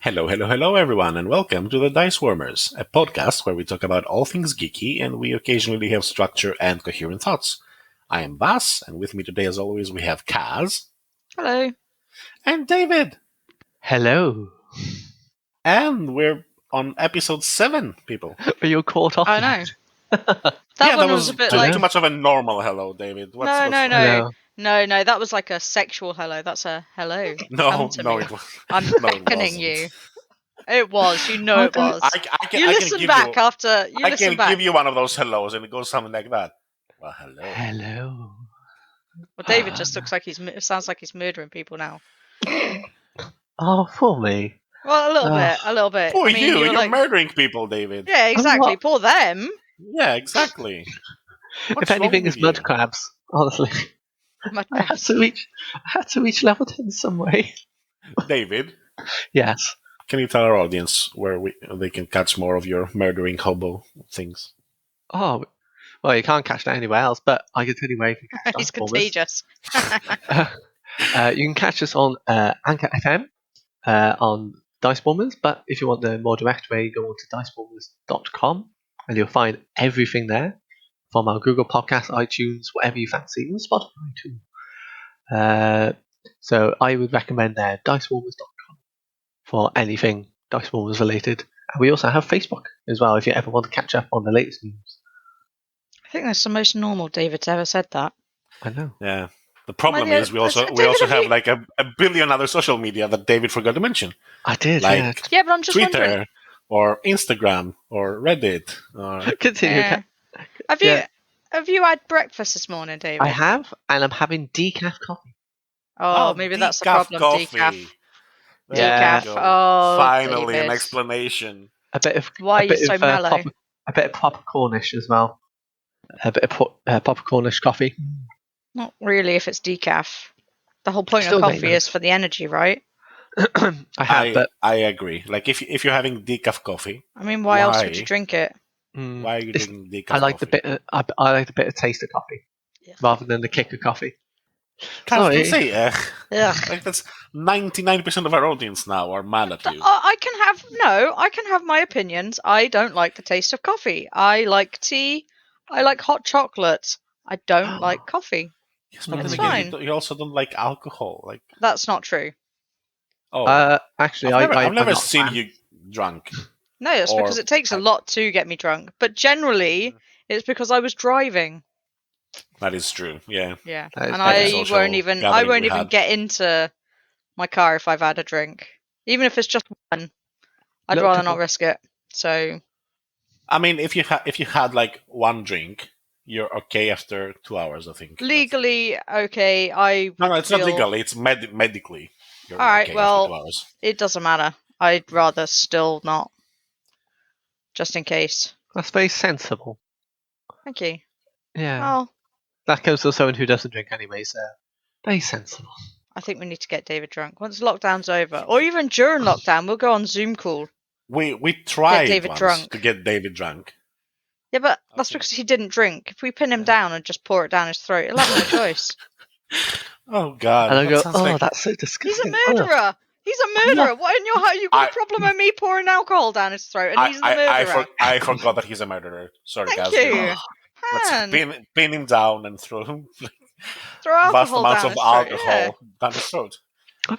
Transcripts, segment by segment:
Hello, hello, hello, everyone, and welcome to the Dice Warmers, a podcast where we talk about all things geeky and we occasionally have structure and coherent thoughts. I am Vass, and with me today, as always, we have Cazz. Hello. And David. Hello. And we're on episode 7, people. Are you caught off? I know. That one was a bit too, like... too much of a normal hello, David. No. Hello. No, that was like a sexual hello. That's a hello. Come to me. It was. I'm beckoning you. It was. You know it was. You listen back after... I can give you one of those hellos and it goes something like that. Well, hello. Hello. Well, David just looks like sounds like he's murdering people now. Oh, for me. Well, a little bit. For you're like... murdering people, David. Yeah, exactly. Poor them. Yeah, exactly. If anything, it's mudcrabs. Honestly, I had to reach level 10 some way. David, Yes. can you tell our audience where they can catch more of your murdering hobo things? Oh, well, you can't catch that anywhere else, but I can tell you where you can catch He's Dice Warmers. contagious. You can catch us on Anchor FM on Dice Warmers, but if you want the more direct way, go on to dicewarmers.com and you'll find everything there from our Google Podcasts, iTunes, whatever you fancy, even Spotify too. So I would recommend dicewarmers.com for anything Dice Warmers related. And we also have Facebook as well if you ever want to catch up on the latest news. I think that's the most normal David's ever said that. I know. Yeah. The problem is we also have like a billion other social media that David forgot to mention. I did, like yeah, but I'm just Twitter wondering. or Instagram or Reddit. Or... Continue. Yeah. Have you had breakfast this morning, David? I have, and I'm having decaf coffee. Oh, maybe that's the problem. Coffee. Decaf. Decaf. Oh, finally David. an explanation. Why are you so mellow? A bit of proper Cornish as well. A bit of proper Cornish coffee. Not really, if it's decaf. The whole point Still of coffee is for the energy, right? I agree. Like if you're having decaf coffee, I mean, why else would you drink it? Why are you drinking decaf? I like coffee? I like the bitter taste of coffee rather than the kick of coffee. Can't say Ugh. like that's 99% of our audience now are mad at you. I can have my opinions. I don't like the taste of coffee. I like tea. I like hot chocolate. I don't like coffee. Yes, but That's then again, fine. you also don't like alcohol. Like That's not true. Actually, I've never seen you drunk. No, it's because it takes a lot to get me drunk. But generally, it's because I was driving. That is true. Yeah. Yeah, and I won't even get into my car if I've had a drink, even if it's just one. I'd rather not risk it. So, I mean, if you had like one drink, you're okay after 2 hours. I think legally okay. No, it's not legally. It's medically. All right. Okay well, after 2 hours. It doesn't matter. I'd rather still not, just in case. That's very sensible. Thank you. Yeah. Well, that goes to someone who doesn't drink anyway, so very sensible. I think we need to get David drunk once lockdown's over, or even during lockdown. We'll go on Zoom call. We tried David once drunk. to get David drunk. Yeah, but that's because he didn't drink. If we pin him down and just pour it down his throat, he'll have no choice. Oh God! And I go, that's so disgusting. He's a murderer. He's a murderer. What in your heart? You got a problem with me pouring alcohol down his throat, and he's the murderer. I forgot that he's a murderer. Sorry, Thank guys. you. Let's pin him down and throw vast alcohol amounts down of his throat, alcohol down his throat.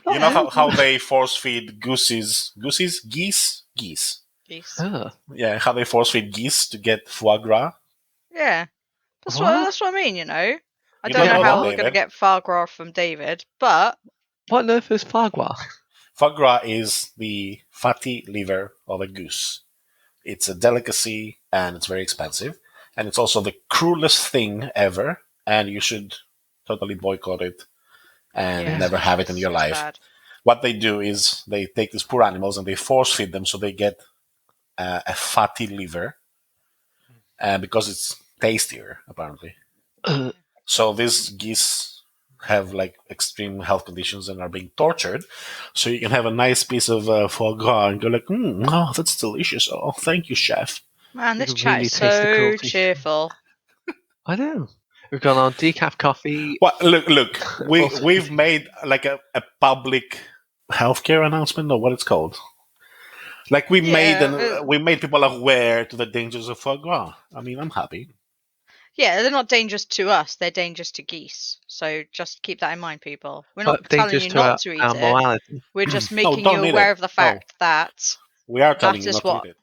You know how they force feed geese? Geese. Yeah, how they force feed geese to get foie gras. Yeah, that's what I mean. I don't know how we're going to get foie gras from David, but what on earth is foie gras? Foie gras is the fatty liver of a goose. It's a delicacy and it's very expensive, and it's also the cruelest thing ever. And you should totally boycott it and never have it in your life. Bad. What they do is they take these poor animals and they force feed them so they get a fatty liver because it's tastier, apparently. So these geese have like extreme health conditions and are being tortured. So you can have a nice piece of foie gras and go like, oh, that's delicious. Oh, thank you, chef. Man, this chat is so cheerful. I know. We've gone on decaf coffee. Well, look. We've made like a public healthcare announcement, or what it's called. Like we Yeah, made people aware to the dangers of foie gras. I mean, I'm happy. yeah, they're not dangerous to us. They're dangerous to geese. So just keep that in mind, people. We're not But telling dangerous you to not to eat our it. morality. We're just No, making don't you eat aware it. of the No, fact that we are telling that you is not to what. eat it.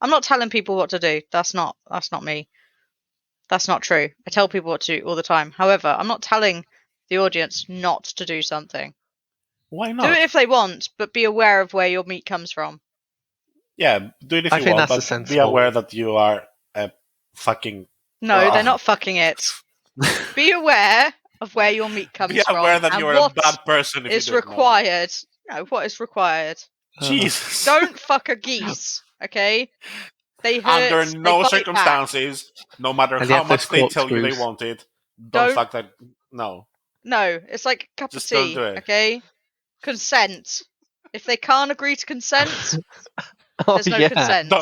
I'm not telling people what to do. That's not me. That's not true. I tell people what to do all the time. However, I'm not telling the audience not to do something. Why Do it not? if they want, but be aware of where your meat comes from. Yeah, do it if I you think want, that's a but be sensible. aware that you are a fucking. No, they're not fucking it. Be aware of where your meat comes Be aware from that and you are a what bad person if you is don't know. required. No, what is required? Jesus. Don't fuck a geese, okay? They Under hurt. They no bite back. circumstances, no matter And they how have those much they tell you they corkscrews. want it, don't Don't. fuck that. No, No, it's like a cup of just don't do tea, it. okay? Consent. If they can't agree to consent, Oh there's no yeah. consent.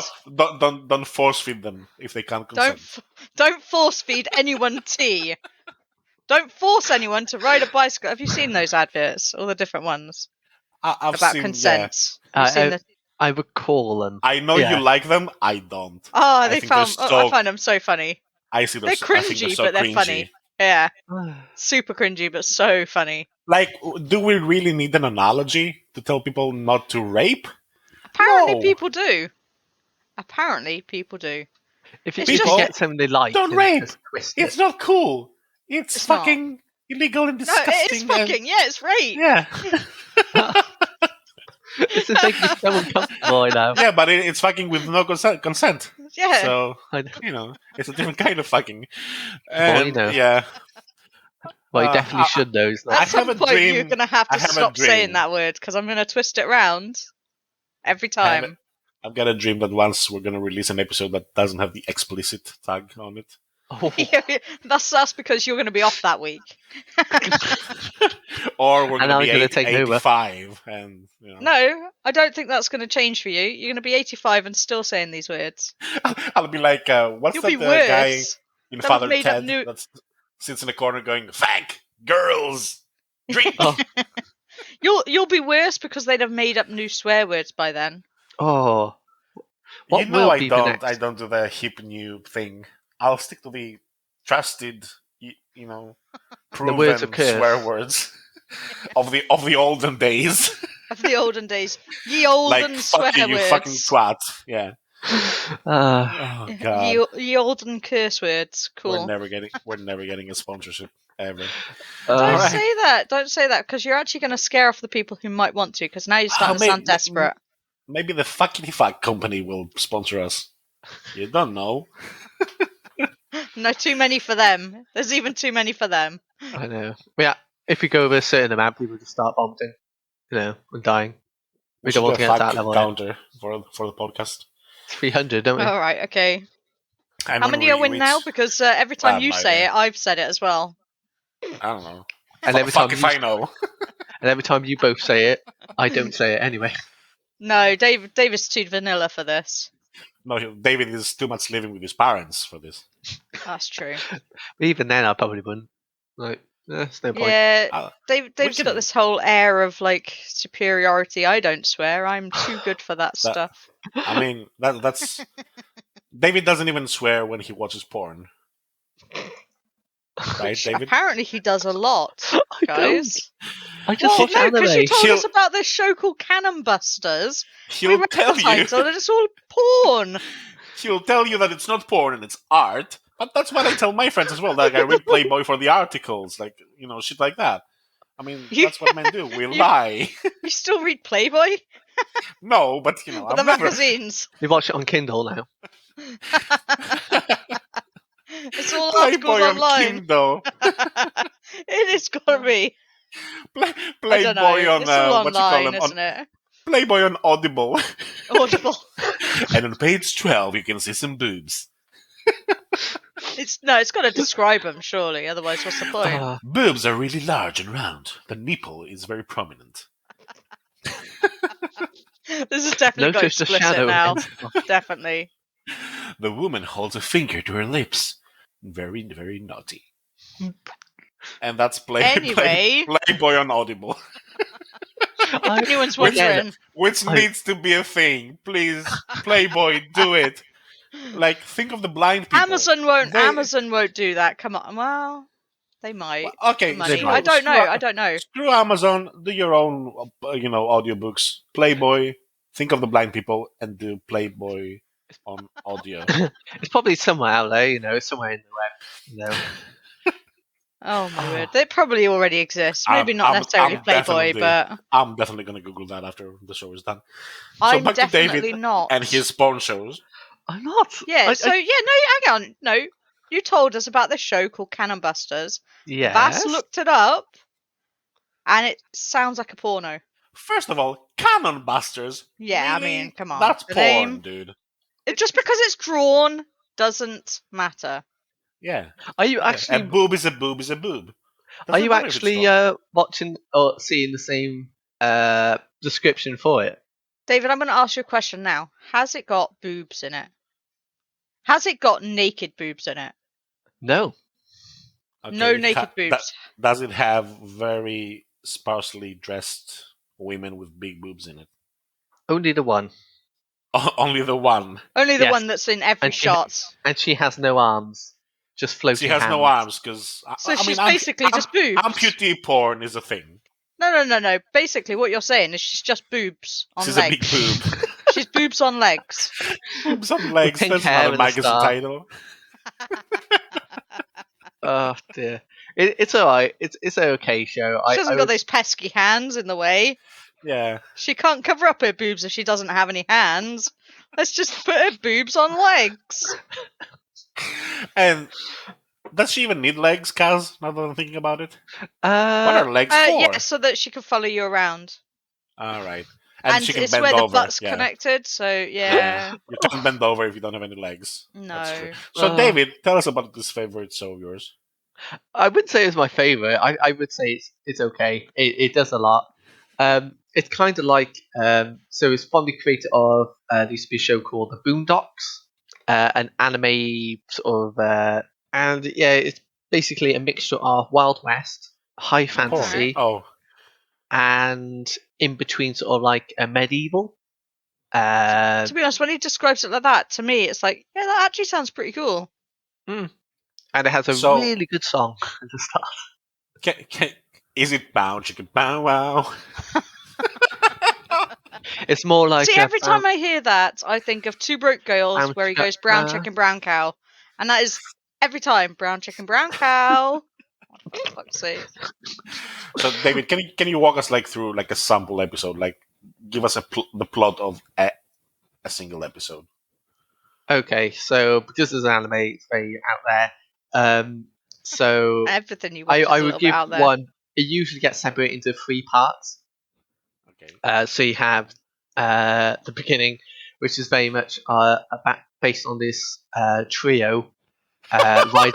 Don't force feed them if they can't consent. Don't force feed anyone tea. Don't force anyone to ride a bicycle. Have you seen those adverts? All the different ones I've about seen. Yeah, consent. Have you seen the? I recall them. I know Yeah. you like them. I don't. Oh, I think they're I so. find them so funny. I see They're those. I think they're cringy, so but they're cringy. funny. Yeah, super cringy, but so funny. Like, do we really need an analogy to tell people not to rape? Apparently, No. people do. Apparently, people do. If It's you People, get something they like Don't and rape. just twist It's it. not cool. It's It's not. fucking illegal and No, it is disgusting. fucking. Yeah, it's rape. Yeah. This is making me so uncomfortable right now. Yeah, but it's fucking with no consent. Yeah. So, I know. it's a different kind of fucking. Well, And, yeah. Well, you definitely I- should know. It's I not. At some have a point, dream- you're gonna have I to have a stop saying dream. that word because I'm gonna twist it round every I have time. I've got a dream that once we're going to release an episode that doesn't have the explicit tag on it. Oh, That's because you're gonna be off that week. Or we're And going to I'm be gonna take over. 85. And, No, I don't think that's gonna change for you. You're gonna be 85 and still saying these words. I'll be like, what's You'll that be guy worse. in They'll have Father made up Ted new. that sits in the corner going, "Thank girls, drink." Oh. You'll be worse because they'd have made up new swear words by then. oh. What You know will I be the don't. next? I don't do the hip new thing. I'll stick to the trusted, proven words of curse. swear words of the olden days. Of the olden days, ye olden Like swear fuck you, you words. fucking twat. Yeah. Oh god. Ye olden curse words. Cool. We're never getting a sponsorship ever. Don't Alright. say that. Don't say that because you're actually going to scare off the people who might want to. Because now you're starting to sound desperate. Maybe the fuckity fuck company will sponsor us. You don't know. No, too many for them. There's even too many for them. I know. Yeah. If we go over a certain amount, people just start vomiting. And dying. We should don't want do to a get to fuck that level. counter for the podcast. 300, don't we? All right, okay. And How when many are we win reach- now? Because every time you no say idea. it, I've said it as well. I don't know. And every Fuck time if I know. and every time you both say it, I don't say it anyway. No, David's too vanilla for this. No, David is too much living with his parents for this. That's true. But even then, I probably wouldn't. Like, there's no point. Yeah, David's can- got this whole air of like superiority. I don't swear. I'm too good for that stuff. I mean, that's. David doesn't even swear when he watches porn. Right, David? Apparently, he does a lot, I guys. I just Well, watch no, because you anime. told us about this show called Cannon Busters. We He'll read tell the you. title and it's all porn. He'll tell you that it's not porn and it's art. But that's what I tell my friends as well. Like I read Playboy for the articles, like shit like that. I mean, that's what men do. We lie. You still read Playboy? No, but Or I've the never. magazines? We watch it on Kindle now. It's all articles Playboy on online. Kindle. It is gotta be. I Playboy don't know. on It's all what you call online, them? isn't it? Playboy on Audible. Audible. And on page 12 you can see some boobs. It's got to describe them, surely. Otherwise, what's the point? Boobs are really large and round. The nipple is very prominent. This is definitely got Notice the explicit shadow now. against Definitely. The woman holds a finger to her lips. Very, very naughty. And that's Anyway. Playboy on Audible. If anyone's Which- wondering, Which needs to be a thing. Please, Playboy, do it. Like, think of the blind people. Amazon won't. They- Amazon won't do that. Come on. Well, they might. Well, okay, For money. They might. I don't know. I don't know. Screw Amazon. Do your own, audiobooks. Playboy. Think of the blind people and do Playboy on audio. It's probably somewhere out there, it's somewhere in the web. Oh my word! They probably already exist. Maybe not necessarily I'm Playboy, definitely- but I'm definitely going to Google that after the show is done. I'm back to definitely David not. And his porn shows. I'm not. Yeah. I- No, hang on. No, you told us about this show called Cannon Busters. yes. Vass looked it up, and it sounds like a porno. First of all, Cannon Busters. Yeah, I Really? mean, come on. That's The porn, name- dude. Just because it's drawn doesn't matter. Yeah. Are you A actually? boob is a boob is a boob. Are Doesn't you matter if it's actually drawn. watching or seeing the same description for it? David, I'm going to ask you a question now. Has it got boobs in it? Has it got naked boobs in it? No. No naked boobs. Does it have very sparsely dressed women with big boobs in it? Only the one, Only the one. Only the Yes. one that's in every And she- shot. and she has no arms, just floating. She has no hands. arms because So she's basically just boobs. amputee porn is a thing. No. Basically, what you're saying is she's just boobs on She's legs. a big boob. She's boobs on legs. Boobs on legs. pink That's hair not a and a magazine star. title. Oh dear. It's all right. It's an okay show. She hasn't got those pesky hands in the way. Yeah. She can't cover up her boobs if she doesn't have any hands. Let's just put her boobs on legs. And does she even need legs, Cazz? Now that I'm thinking about it. What Uh, are legs for? Yeah, so that she can follow you around. All right. And she can it's bend where the over. butt's yeah. connected, so yeah. You can't bend over if you don't have any legs. That's true. No. So, David, tell us about this favorite show of yours. I wouldn't say it's my favorite. I would say it's okay. It does a lot. It's kind of like so it's from the creator of there used to be a show called The Boondocks, an anime sort of, and yeah, it's basically a mixture of Wild West, high fantasy, Oh, and in between sort of like a medieval. To be honest, when he describes it like that, to me, it's like, yeah, that actually sounds pretty cool. And it has a So- really good song at the start. is it bow chicken bow wow? It's more like See, every time I hear that, I think of Two Broke Girls, Brown where he chicken- goes brown chicken, brown cow. And that is every time brown chicken, brown cow. For fuck's sake. So, David, can you walk us through a sample episode? Give us the plot of a single episode. Okay, so because there's an anime, it's very out there. So Everything you watch is a I little would bit give out there. one. It usually gets separated into 3 parts. Okay. So you have the beginning, which is very much based on this trio. Right.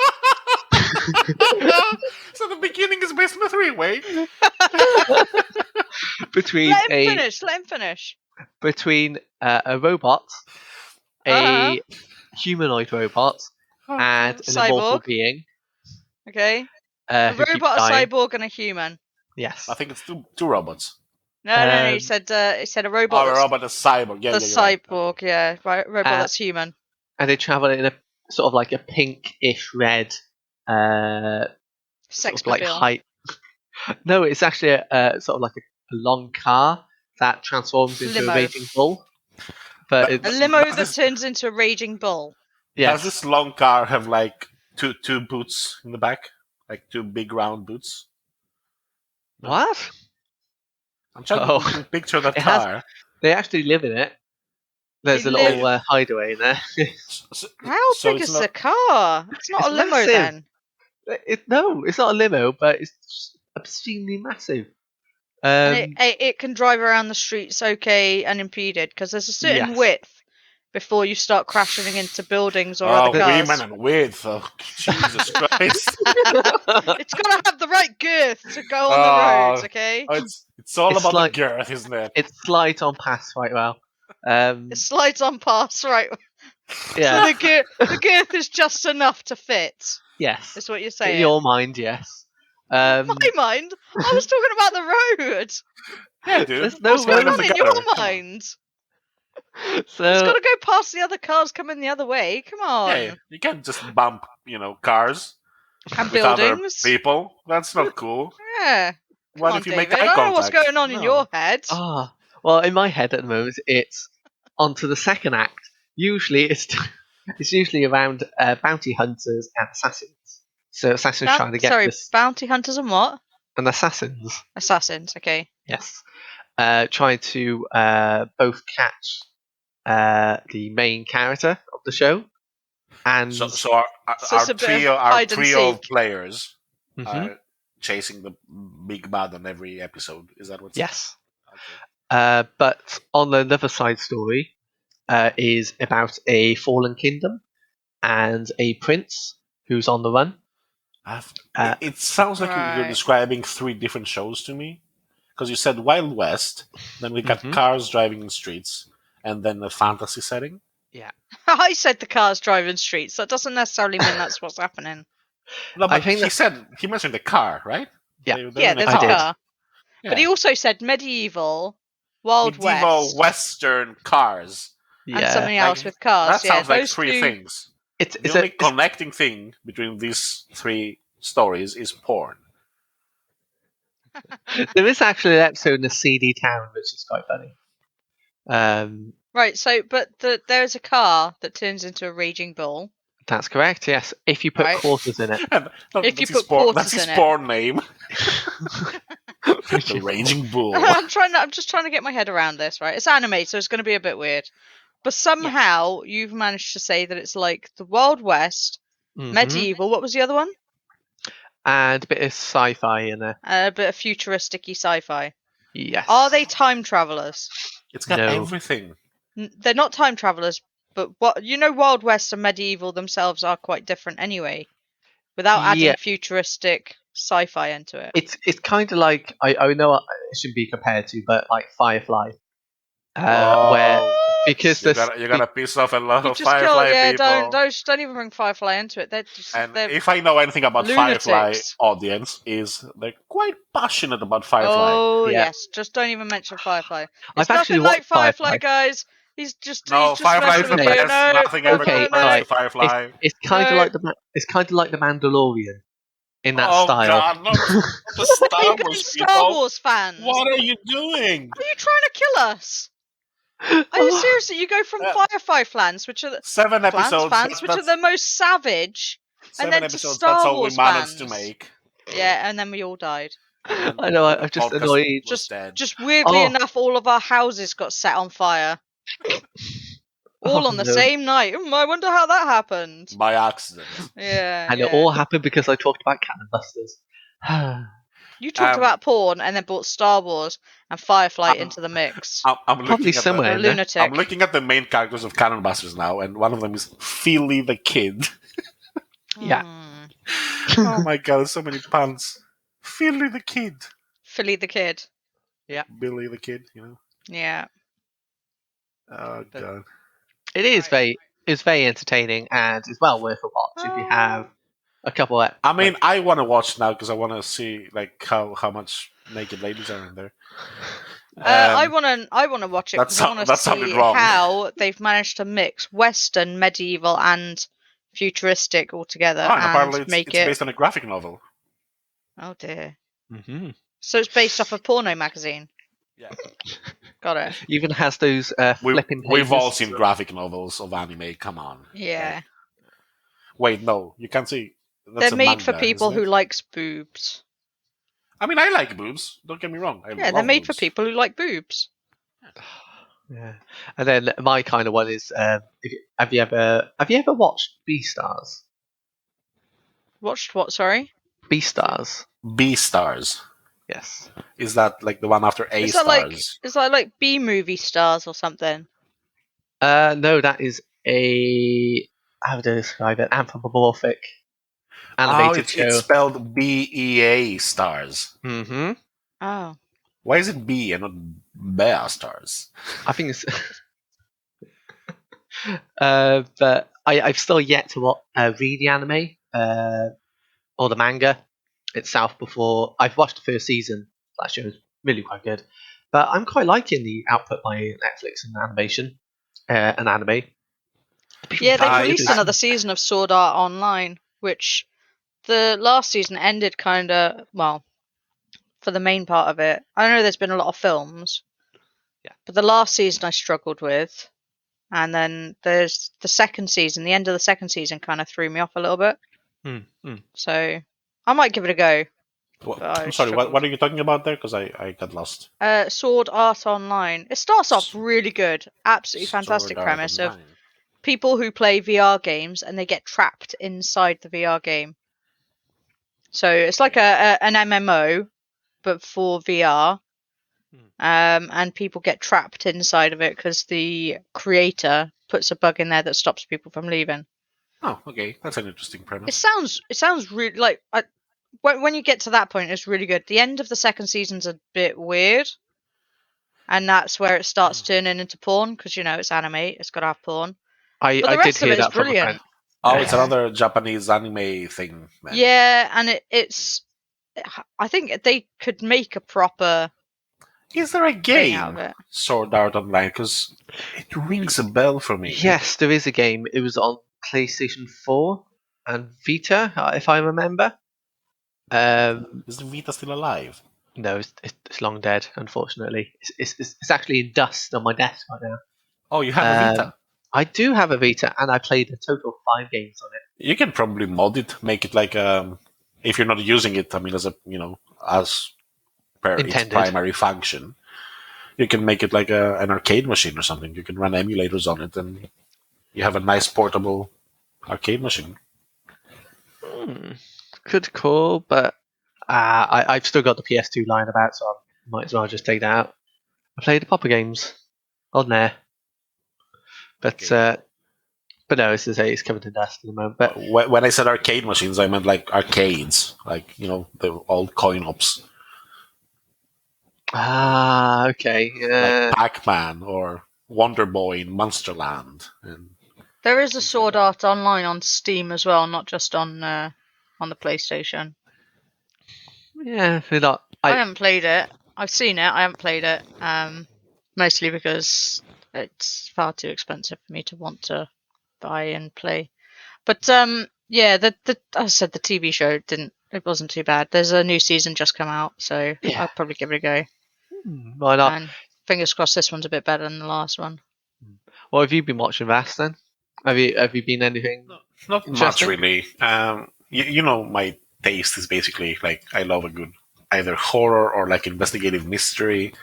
So the beginning is based on a 3-way. between Let him a finish. Let him finish. between a robot, Uh-huh. a humanoid robot, and an immortal Cyborg. being. Okay. A A robot, a cyborg, and a human. Yes. I think it's two robots. No. He Um, said a robot. Oh, a that's robot, a cyborg. Yeah, the yeah, you're right. cyborg, yeah. Robot that's human. and they travel in a sort of like a pinkish red, sort Sex of like mobile. height. No, it's actually a sort of like a long car that transforms into Limo. a raging bull. But A A it's limo Does that this- turns into a raging bull. Does yes, this long car have two boots in the back? Two big round boots? what? I'm trying Oh. to picture that It has- car. They actually live in it. There's They a little live- hideaway in there. So, How so big it's is not- the car? It's not It's a limo massive. then. No, it's not a limo, but it's just obscenely massive. And it can drive around the streets okay unimpeded because there's a certain Yes. width before you start crashing into buildings or Oh, other cars. women and width. Oh, Jesus Christ. It's got to have the right girth to go on Oh. the roads, okay? Oh, it's all It's about like- the girth, isn't it? It slides on past quite well. It slides on past, right? Yeah. So the girth is just enough to fit. Yes. Is what you're In saying. your mind, yes. Um, My mind. I was talking about the road. Yeah, dude. There's no What's going road on in together. your Come on. mind? It's so got to go past the other cars coming the other way. Come on. Yeah, you can't just bump, cars And with other buildings. people. That's not cool. Yeah. Come What on, if you David. make eye I don't know what's contact? going on in No. your head. well, in my head at the moment, it's onto the second act. Usually, it's usually around bounty hunters and assassins. So assassins trying to get this, bounty hunters and what? and assassins, Assassins. Okay. yes, trying to both catch the main character of the show, and So our, So our it's a bit trio, of our hide and trio of seek. players Mhm. are chasing the big bad on every episode. Is that what's? yes. Okay. But on another side story is about a fallen kingdom and a prince who's on the run. It sounds like you're Right. describing three different shows to me. Because you said Wild West, then we got Mhm. cars driving in streets, and then a fantasy setting. Yeah. I said the cars driving streets. That doesn't necessarily mean that's what's happening. No, I but think he mentioned the car, right? Yeah. They're in There's I a did. car. Yeah. But he also said medieval, Wild Medieval West, Western cars. and Yeah. something Like, else with cars. That sounds like those three two. things. It's The only connecting thing between these three stories is porn. there is actually an episode in a CD town which is quite funny. Right, but there's a car that turns into a raging bull. That's correct. Yes, if you put Right. quarters in it. And If you that's his put porn, quarters that's his in it. porn name. The Raging Bull. I'm just trying to get my head around this, right? It's anime, so it's going to be a bit weird. But somehow you've managed to say that it's like the Wild West, Mhm. medieval. What was the other one? And a bit of sci-fi in there. A bit of futuristic-y sci-fi. Yes. Are they time travelers? It's got No. everything. They're not time travelers, but Wild West and medieval themselves are quite different anyway. Without adding Yeah. futuristic sci-fi into it. It's kind of like I know it shouldn't be compared to, but like Firefly, Oh. where because You're gonna piss off a lot You of just Firefly killed, people. don't even bring Firefly into it. And They're if I know anything about Firefly lunatics. audience, is they're quite passionate about Firefly. Oh Yeah. yes, just don't even mention Firefly. I've It's actually nothing like watched Firefly. Firefly, guys. He's just Firefly messing is the with you. best. No, Nothing ever Okay, compares right. to Firefly. It's kind of No. like the Mandalorian in that Oh style. God, not the Why are Star you Wars Star people. Wars fans? What are you doing? Are you trying to kill us? Are you seriously? You go from Firefly fans, which are the 7 episodes. fans, which are the most savage, 7 and then episodes. to Star That's all Wars we managed fans. to make. Yeah, and then we all died. And I know. the I'm just podcast annoyed. was dead. Just weirdly Oh. enough, all of our houses got set on fire. All Oh, on the no. same night. I wonder how that happened. By accident. Yeah. And it all happened because I talked about Cannon Busters. You talked about porn and then brought Star Wars and Firefly into the mix. I'm Probably looking at somewhere You're a in there. lunatic. I'm looking at the main characters of Cannon Busters now, and one of them is Philly the Kid. Yeah. Oh my God, there's so many puns. Philly the Kid. Philly the Kid. Billy the Kid, Yeah. Oh God. It is it's very entertaining and it's well worth a watch if you have a couple of. I mean, I want to watch now because I want to see like how much naked ladies are in there. I want to watch it because I want to that sounded see wrong. how they've managed to mix Western, medieval, and futuristic all together and apparently and make it's it. based on a graphic novel. Oh dear. Mm-hmm. So it's based off a porno magazine. Yeah. Got it. Even has those flipping We've all pages. seen graphic novels of anime. Come on. Yeah. Like, wait, no, you can't see. They're made manga, for people isn't who it? likes boobs. I mean, I like boobs. Don't get me wrong. Yeah, they're made for people who like boobs. Yeah, and then my kind of one is: have you ever watched Beastars? Watched what? Sorry. Beastars. B-Stars. Yes. Is that like the one after A Stars? Is that like B movie stars or something? No, that is a how do I describe it? Anthropomorphic animated show. It's spelled BEA Stars. Mm-hmm. Oh. Why is it B and not Bear Stars? I think it's. But I've still yet to read the anime or the manga. itself before. I've watched the first season. That show is really quite good. But I'm quite liking the output by Netflix and animation, and anime. Yeah, they've I- released I- another season of Sword Art Online, which the last season ended kind of, well, for the main part of it. I know there's been a lot of films, but the last season I struggled with. And then there's the second season. The end of the second season kind of threw me off a little bit. So I might give it a go. I'm sorry, what are you talking about there? Because I got lost. Sword Art Online. It starts off really good. Absolutely fantastic Sword Art premise of Online. people who play VR games and they get trapped inside the VR game. So it's like an MMO, but for VR. And people get trapped inside of it because the creator puts a bug in there that stops people from leaving. Oh, okay, that's an interesting premise. It sounds really like when you get to that point, it's really good. The end of the second season's a bit weird, and that's where it starts turning into porn because it's anime. It's got to have porn. But the I rest did of hear it is that from a friend. brilliant. Oh, it's another Japanese anime thing, then. Yeah, and it's. I think they could make a proper Is there a thing out game, of it. Sword Art Online? Because it rings a bell for me. Yes, there is a game. It was on PlayStation 4 and Vita, if I remember. Is the Vita still alive? No, it's long dead, unfortunately. It's actually in dust on my desk right now. Oh, you have a Vita? I do have a Vita, and I played a total of 5 games on it. You can probably mod it, make it like if you're not using it, I mean, as per its Intended. primary function, you can make it like an arcade machine or something. You can run emulators on it, and you have a nice portable arcade machine. Good call, but I've still got the PS2 lying about, so I might as well just take that out. I played the Popper games on there, but Okay. but no, as I say, it's covered in dust at the moment. But When I said arcade machines, I meant like arcades, like the old coin ops, okay, like Pac-Man or Wonder Boy in Monsterland. And There is a Sword Art Online on Steam as well, not just on the PlayStation. yeah, they're not. I haven't played it. I've seen it. I haven't played it. Mostly because it's far too expensive for me to want to buy and play. But yeah, the as I said, the TV show it wasn't too bad. There's a new season just come out, so Yeah. I'll probably give it a go. Why not? And fingers crossed this one's a bit better than the last one. What have you been watching, Vass? Then have you been anything? not much Interesting. really. You know, my taste is basically like I love a good either horror or like investigative mystery.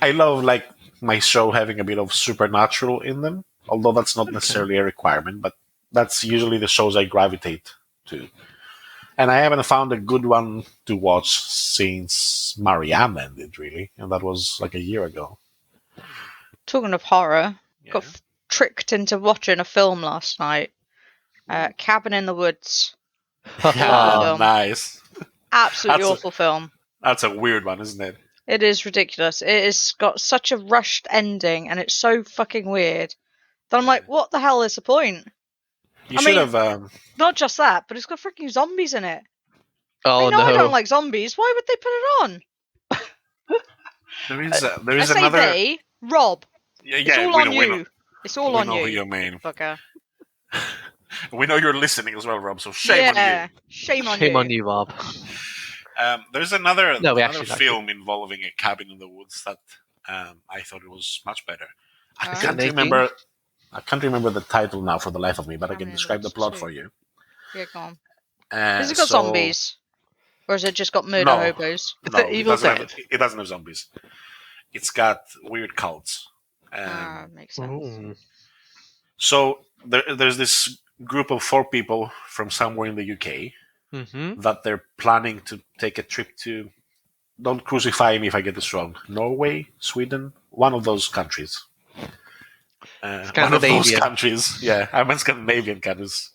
I love like my show having a bit of supernatural in them, although that's not necessarily a requirement, but that's usually the shows I gravitate to. And I haven't found a good one to watch since Marianne ended, really, and that was like a year ago. Talking of horror, Yeah. got tricked into watching a film last night. Cabin in the Woods. Awful film. Nice. Absolutely That's awful film. That's a weird one, isn't it? It is ridiculous. It has got such a rushed ending, and it's so fucking weird that I'm like, what the hell is the point? You should have. Not just that, but it's got freaking zombies in it. Oh I know no! I don't like zombies. Why would they put it on? There is I say another. they, Rob. Yeah, It's all we on know, we you. know, It's all we on know you. who you mean. Fucker. We know you're listening as well, Rob. So shame on Shame on Shame you. on you, Rob. you. There's another No, we another actually like film involving a cabin in the woods that I thought it was much better. I Alright. can't 18? remember. I can't remember the title now for the life of me, but I Cabin can in the describe the Woods plot 2. for you. Yeah, go on. Has it got So- zombies? Or has it just got murder No. hobos? No, The Evil Dead. it doesn't have zombies. It's got weird cults. Makes sense. Ooh. So there's this group of 4 people from somewhere in the UK Mm-hmm. that they're planning to take a trip to. Don't crucify me if I get this wrong. Norway, Sweden, one of those countries. One of those Scandinavian. countries. Yeah, I meant Scandinavian countries.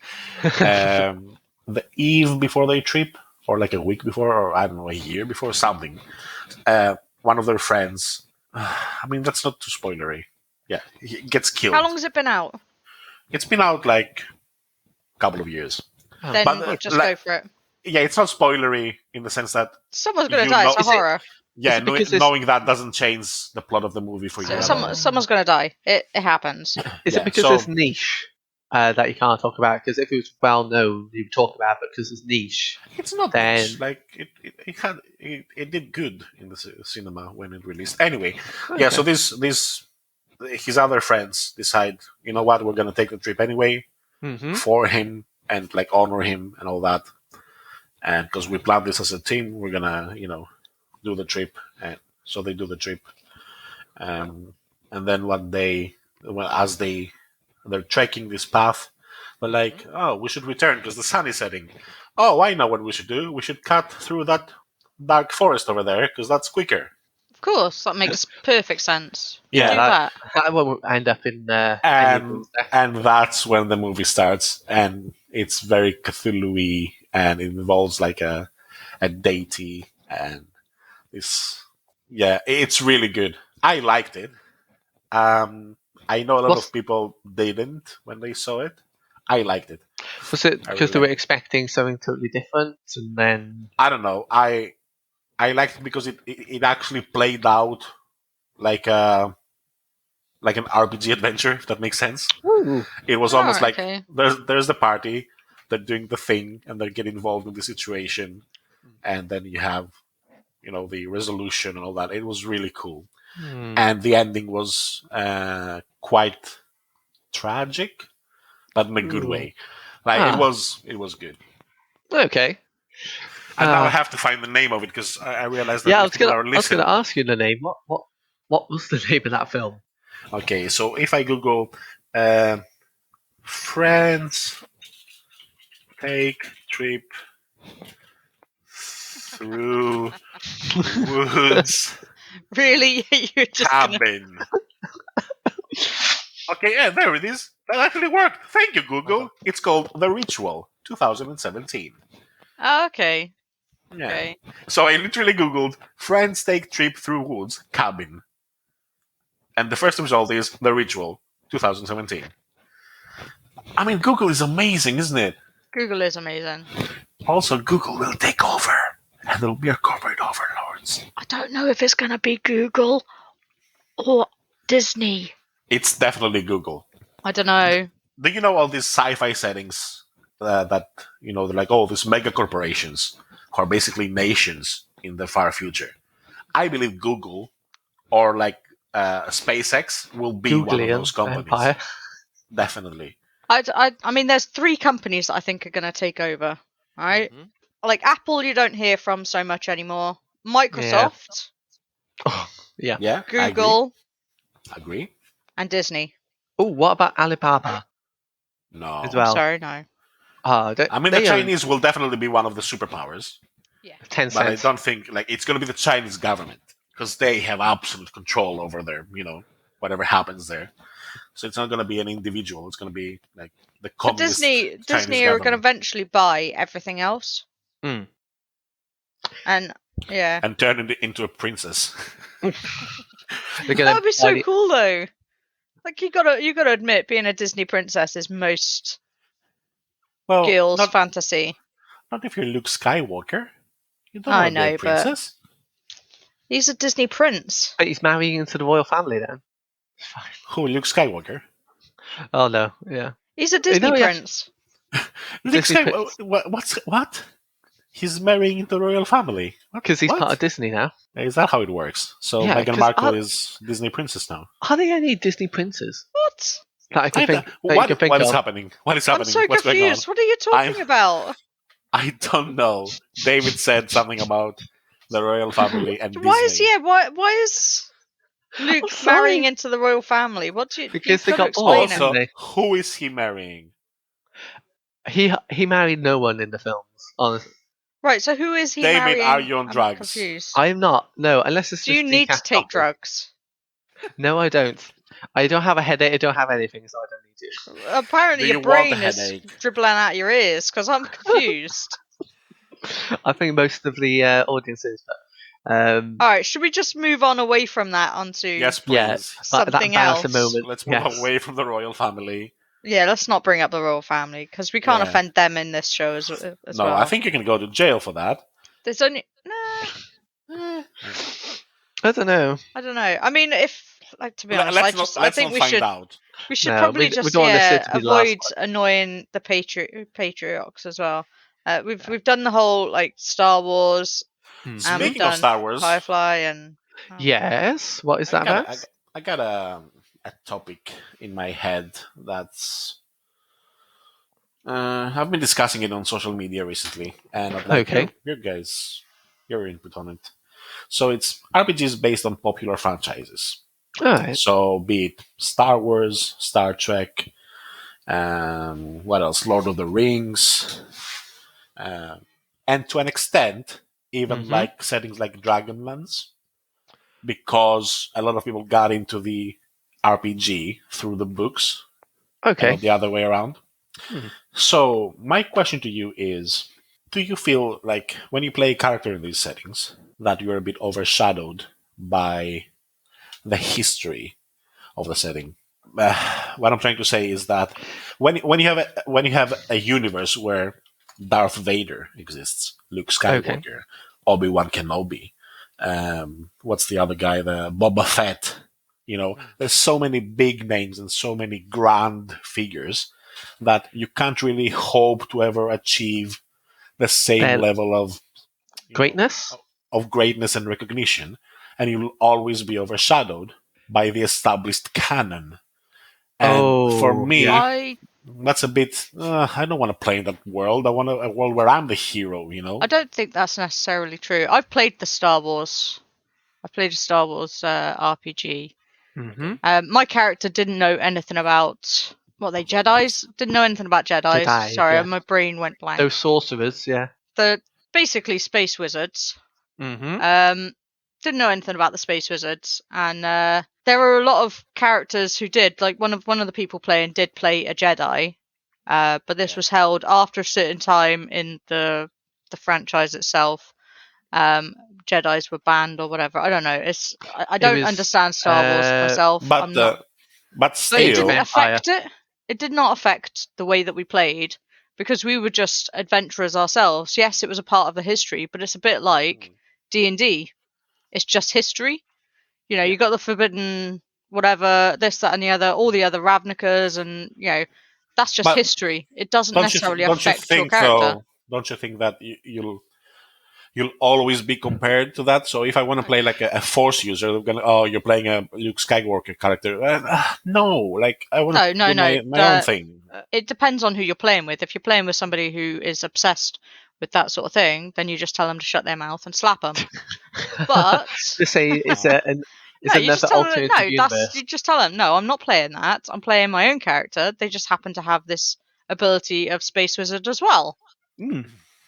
The eve before they trip, or like a week before, or I don't know, a year before, something. One of their friends. I mean, that's not too spoilery. Yeah, he gets killed. How long has it been out? It's been out like a couple of years. Then But, just like- go for it. Yeah, it's not spoilery in the sense that Someone's going to you die. know. It's a horror. Yeah, it because knowing that doesn't change the plot of the movie for you at all. Someone's going to die. It happens. Is Yeah, it because so- it's niche that you can't talk about? Because if it was well known, you would talk about it, but because it's niche. It's not Then- niche. Like it did good in the cinema when it released. Anyway, yeah. So his other friends decide, you know what, we're gonna take the trip anyway Mm-hmm. for him and like honor him and all that. And because we planned this as a team, we're gonna do the trip. And so they do the trip. And then one day, as they're trekking this path, they're like, oh, we should return because the sun is setting. Oh, I know what we should do. We should cut through that dark forest over there because that's quicker. Of course, that makes perfect sense. Yeah, Do that. That won't end up in any of those there. And that's when the movie starts, and it's very Cthulhu-y, and it involves like a deity, and it's really good. I liked it. I know a lot of people didn't when they saw it. I liked it. Was it I because really they were liked expecting something totally different, and then I don't know. I liked it because it actually played out like an RPG adventure, if that makes sense. Ooh. It was almost like okay. there's the party, they're doing the thing, and they get involved in the situation, and then you have the resolution and all that. It was really cool, and the ending was quite tragic, but in a good way. Like it was good. Okay. And now I have to find the name of it because I realized that Yeah, I most was people gonna are listening. ask you the name. What was the name of that film? Okay, so if I Google friends take trip through woods Really? You're just gonna... cabin. Okay, yeah, there it is. That actually worked. Thank you, Google. It's called The Ritual, 2017. Oh, okay. Yeah. Okay. So I literally Googled friends take trip through woods cabin. And the first result is The Ritual, 2017. I mean, Google is amazing, isn't it? Google is amazing. Also, Google will take over. And there'll be a corporate overlords. I don't know if it's going to be Google or Disney. It's definitely Google. I don't know. Do you know all these sci-fi settings that, they're like, oh, these mega corporations who are basically nations in the far future? I believe Google or like SpaceX will be one of those companies. Empire. Definitely. I mean, there's 3 companies that I think are going to take over. Right? Mhm. Like Apple, you don't hear from so much anymore. Microsoft, Oh, yeah. Yeah. Google, Agree. and Disney. Oh, what about Alibaba No. as well? Sorry, no. I mean, the they own Chinese will definitely be one of the superpowers, Tencent. but I don't think like it's going to be the Chinese government because they have absolute control over their, whatever happens there. So it's not going to be an individual. It's going to be like the But communist Disney Chinese are going to government. eventually buy everything else. Mm. And yeah, And turn it into a princess. They're that gonna would be so buy- cool though. Like you gotta admit, being a Disney princess is most Well, girls' not, fantasy. not if you're Luke Skywalker. You don't I want to be know, a but- princess. He's a Disney prince. But he's marrying into the royal family then. Who, Luke Skywalker? Oh no, yeah. He's a Disney know he prince. Luke Disney Skywalker. What? He's marrying into the royal family. Because he's What? part of Disney now. Is that how it works? So Yeah, Meghan 'cause Markle is Disney princess now. Are there any Disney princes What? that I can think, that you What can think is of? happening? What is I'm happening? so What's going on? confused. What are you talking about? I don't know. David said something about the royal family and Why is Disney. why is Luke I'm sorry. marrying into the royal family? What do you? Because they you've got to got bored, explain Also, it. haven't who is he marrying? He married no one in the films. Honestly, Right. So who is he David, marrying? are you on I'm drugs? confused. I am not. No, unless it's Do you just need to decaf take coffee. drugs? No, I don't. I don't have a headache. I don't have anything, so I don't need to. Apparently, Do your you want brain a is headache? dribbling out your ears because I'm confused. I think most of the audiences, but All right. Should we just move on away from that onto? Yes, yeah, please. that Something Vass else. moment. Let's move yes. away from the royal family. Yeah, let's not bring up the royal family because we can't offend them in this show as well. I think you can go to jail for that. There's only I don't know. I don't know. I mean, if to be honest, Let's think not we find should out. we should No, probably we just don't want this to be the last avoid annoying the patriarchs as well. We've done the whole like Star Wars, and we've Speaking done of Star Wars, Firefly, and Yes. What is that about? I got a topic in my head that's I've been discussing it on social media recently, and I'd like Okay. your input on it. So it's RPGs based on popular franchises. All right. So be it Star Wars, Star Trek, what else? Lord of the Rings, and to an extent, even like settings like Dragonlance, because a lot of people got into the RPG through the books, Okay. not the other way around. So my question to you is: do you feel like when you play a character in these settings that you're a bit overshadowed by the history of the setting? What I'm trying to say is that when you have a universe where Darth Vader exists, Luke Skywalker, Obi-Wan Kenobi, what's the other guy? The Boba Fett. There's so many big names and so many grand figures that you can't really hope to ever achieve the same level of greatness, of greatness and recognition, and you'll always be overshadowed by the established canon. And for me, that's a bit. I don't want to play in that world. I want a world where I'm the hero. I don't think that's necessarily true. I've played the Star Wars. I played a Star Wars RPG. My character didn't know anything about Jedi's. Didn't know anything about Jedi's. Jedi, Sorry, my brain went blank. Those sorcerers, yeah. They're basically space wizards. Didn't know anything about the space wizards, and there were a lot of characters who did. Like one of the people playing did play a Jedi, but this was held after a certain time in the franchise itself. Jedi's were banned or whatever. I don't know. I don't understand Star Wars myself. But still, it didn't affect it. It did not affect the way that we played because we were just adventurers ourselves. Yes, it was a part of the history, but it's a bit like D&D. It's just history. You got the forbidden whatever, this, that, and the other, all the other Ravnicas, and that's just history. It doesn't necessarily affect your character. Don't you think that you'll always be compared to that? So if I want to play like a Force user, you're playing a Luke Skywalker character. No, like I want to do my own thing. It depends on who you're playing with. If you're playing with somebody who is obsessed with that sort of thing, then you just tell them to shut their mouth and slap them. But to say it's another alternative universe. You just tell them, no, I'm not playing that. I'm playing my own character. They just happen to have this ability of Space Wizard as well.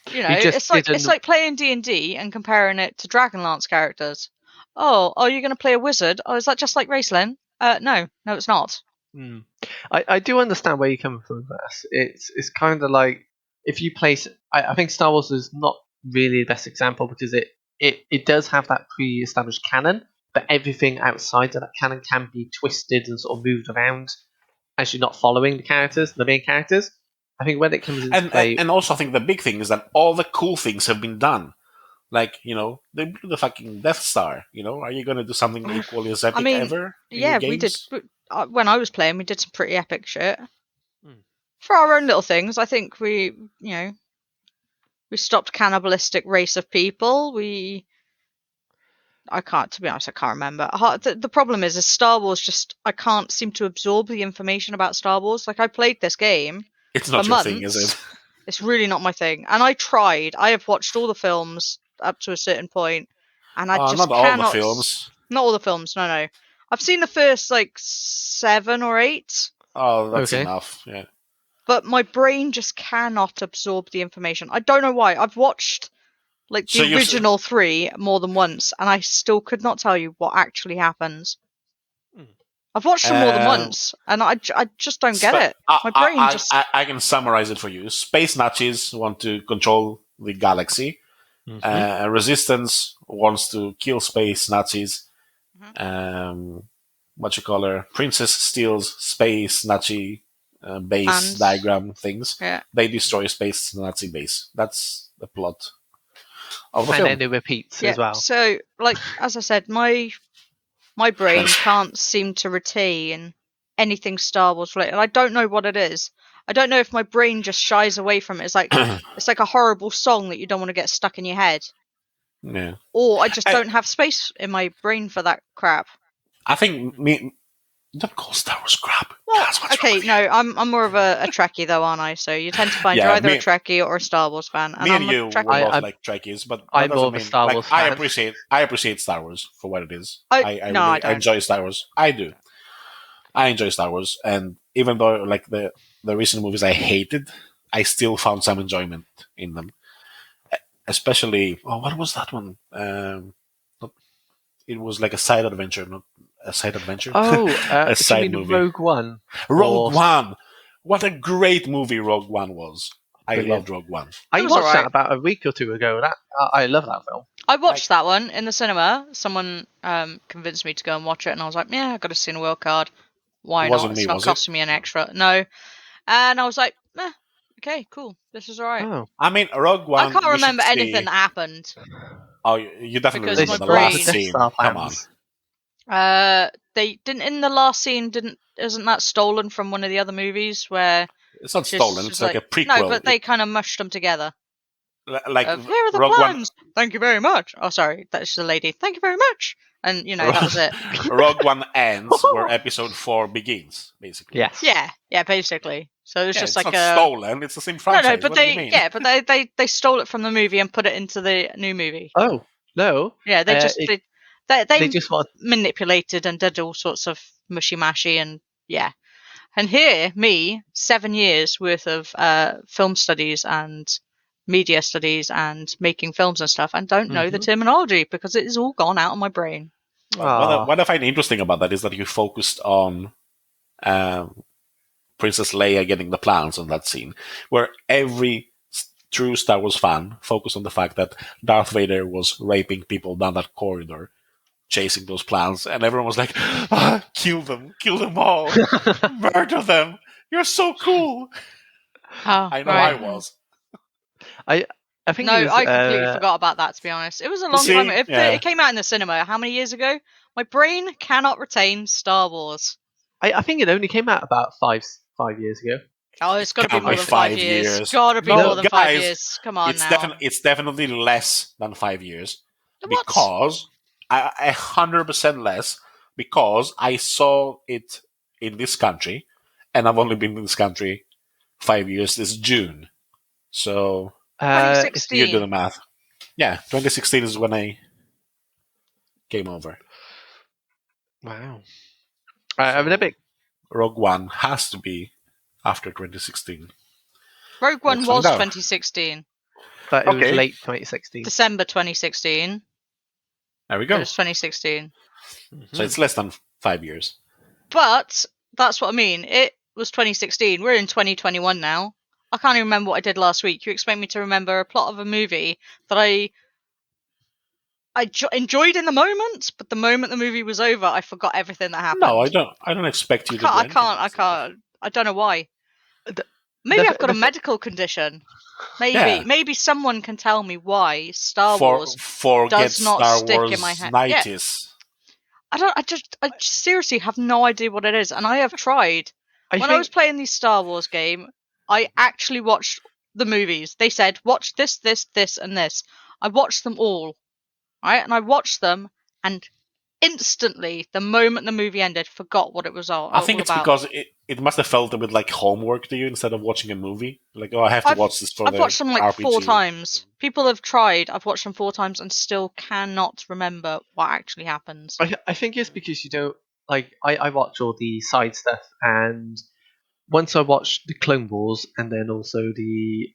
It's like playing D&D and comparing it to Dragonlance characters. Oh, you're going to play a wizard? Oh, is that just like Raceland? No, it's not. I do understand where you're coming from, Vass. It's kind of like if you place. I think Star Wars is not really the best example because it does have that pre-established canon, but everything outside of that canon can be twisted and sort of moved around as you're not following the main characters. I think when it comes into play, and also I think the big thing is that all the cool things have been done. Like, they blew the fucking Death Star. Are you going to do something equally as epic ever? We did. When I was playing, we did some pretty epic shit. For our own little things, I think we stopped cannibalistic race of people. To be honest, I can't remember. The problem is Star Wars I can't seem to absorb the information about Star Wars. Like, I played this game. It's not your thing, is it? It's really not my thing. And I tried. I have watched all the films up to a certain point, and I just not cannot. All the films. Not all the films. No. I've seen the first 7 or 8. Oh, that's enough. Yeah. But my brain just cannot absorb the information. I don't know why. I've watched the original 3 more than once, and I still could not tell you what actually happens. I've watched them more than once, and I just don't get it. My brain I can summarize it for you. Space Nazis want to control the galaxy. Resistance wants to kill space Nazis. What you call her? Princess steals space Nazi base diagram things. Yeah. They destroy a space Nazi base. That's the plot of the And film. then it repeats as well. So, as I said, my brain can't seem to retain anything Star Wars related. I don't know what it is. I don't know if my brain just shies away from it. It's like a horrible song that you don't want to get stuck in your head. Yeah. Or I just don't have space in my brain for that crap. I think don't call Star Wars crap. Well, Cazz, okay, no, I'm more of a Trekkie though, aren't I? So you tend to find you're either a Trekkie or a Star Wars fan. And me and I'm you a Trekkie. were both like Trekkies, but I'm more of a Star Wars fan. I appreciate Star Wars for what it is. I don't. Enjoy Star Wars. I do. I enjoy Star Wars, and even though like the recent movies I hated, I still found some enjoyment in them. Especially, what was that one? It was like a side adventure, not a side adventure. Oh, a side movie. movie. Rogue One. Rogue One. What a great movie Rogue One was. Brilliant. I loved Rogue One. I watched that about a week or two ago. I love that film. I watched that one in the cinema. Someone convinced me to go and watch it, and I was like, "Yeah, I got a Cineworld card. Why not? It's not costing me an extra." No, and I was like, "Okay, cool. This is alright." Oh. I mean, Rogue One. I can't remember anything that happened. Oh, you definitely Because remember my the last brain- scene. Come on. They didn't in the last scene. Isn't that stolen from one of the other movies where? It's not stolen. It's like a prequel. No, but they kind of mushed them together. Like Here are the Rogue plans. Thank you very much. Oh, sorry, that's the lady. Thank you very much. And that was it. Rogue One ends where Episode 4 begins, basically. Yes. Yeah, basically. So it's just it's like not stolen. It's the same franchise. No, but what do you mean? they stole it from the movie and put it into the new movie. Oh no. Yeah, they just want manipulated and did all sorts of mushy mashy and yeah. And here, me, 7 years worth of film studies and media studies and making films and stuff, and don't know the terminology because it is all gone out of my brain. What I find interesting about that is that you focused on Princess Leia getting the plans on that scene, where every true Star Wars fan focused on the fact that Darth Vader was raping people down that corridor, chasing those plans, and everyone was like, kill them all, murder them, you're so cool. I know I was. I think no, it was, I completely forgot about that, to be honest. It was a long time ago. It came out in the cinema how many years ago? My brain cannot retain Star Wars. I think it only came out about five years ago. Oh, it's got to be more than 5 years. It's got to be more than 5 years. Come on now. It's definitely less than 5 years. Because 100% less, because I saw it in this country, and I've only been in this country 5 years this June. So 2016. You do the math. Yeah, 2016 is when I came over. Wow. I'm a bit. Rogue One has to be after 2016. Rogue One was 2016. But it was late 2016. December 2016. There we go. It was 2016. So it's less than 5 years. But that's what I mean. It was 2016. We're in 2021 now. I can't even remember what I did last week. You expect me to remember a plot of a movie that I enjoyed in the moment, but the moment the movie was over, I forgot everything that happened. No, I don't expect you to. I can't. I don't know why. Maybe I've got a medical condition. Maybe someone can tell me why Star Wars does not stick in my head. Yeah. I just seriously have no idea what it is, and I have tried. When I was playing the Star Wars game, I actually watched the movies. They said, watch this, this, this, and this. I watched them all. Right? And I watched them, and instantly, the moment the movie ended, forgot what it was all about. I think it's because it must have felt a bit like homework to you instead of watching a movie. Like, I have to watch this for the RPG. I've watched them like 4 times. People have tried. I've watched them 4 times and still cannot remember what actually happens. I think it's because you don't... Like, I watch all the side stuff, and once I watched the Clone Wars and then also the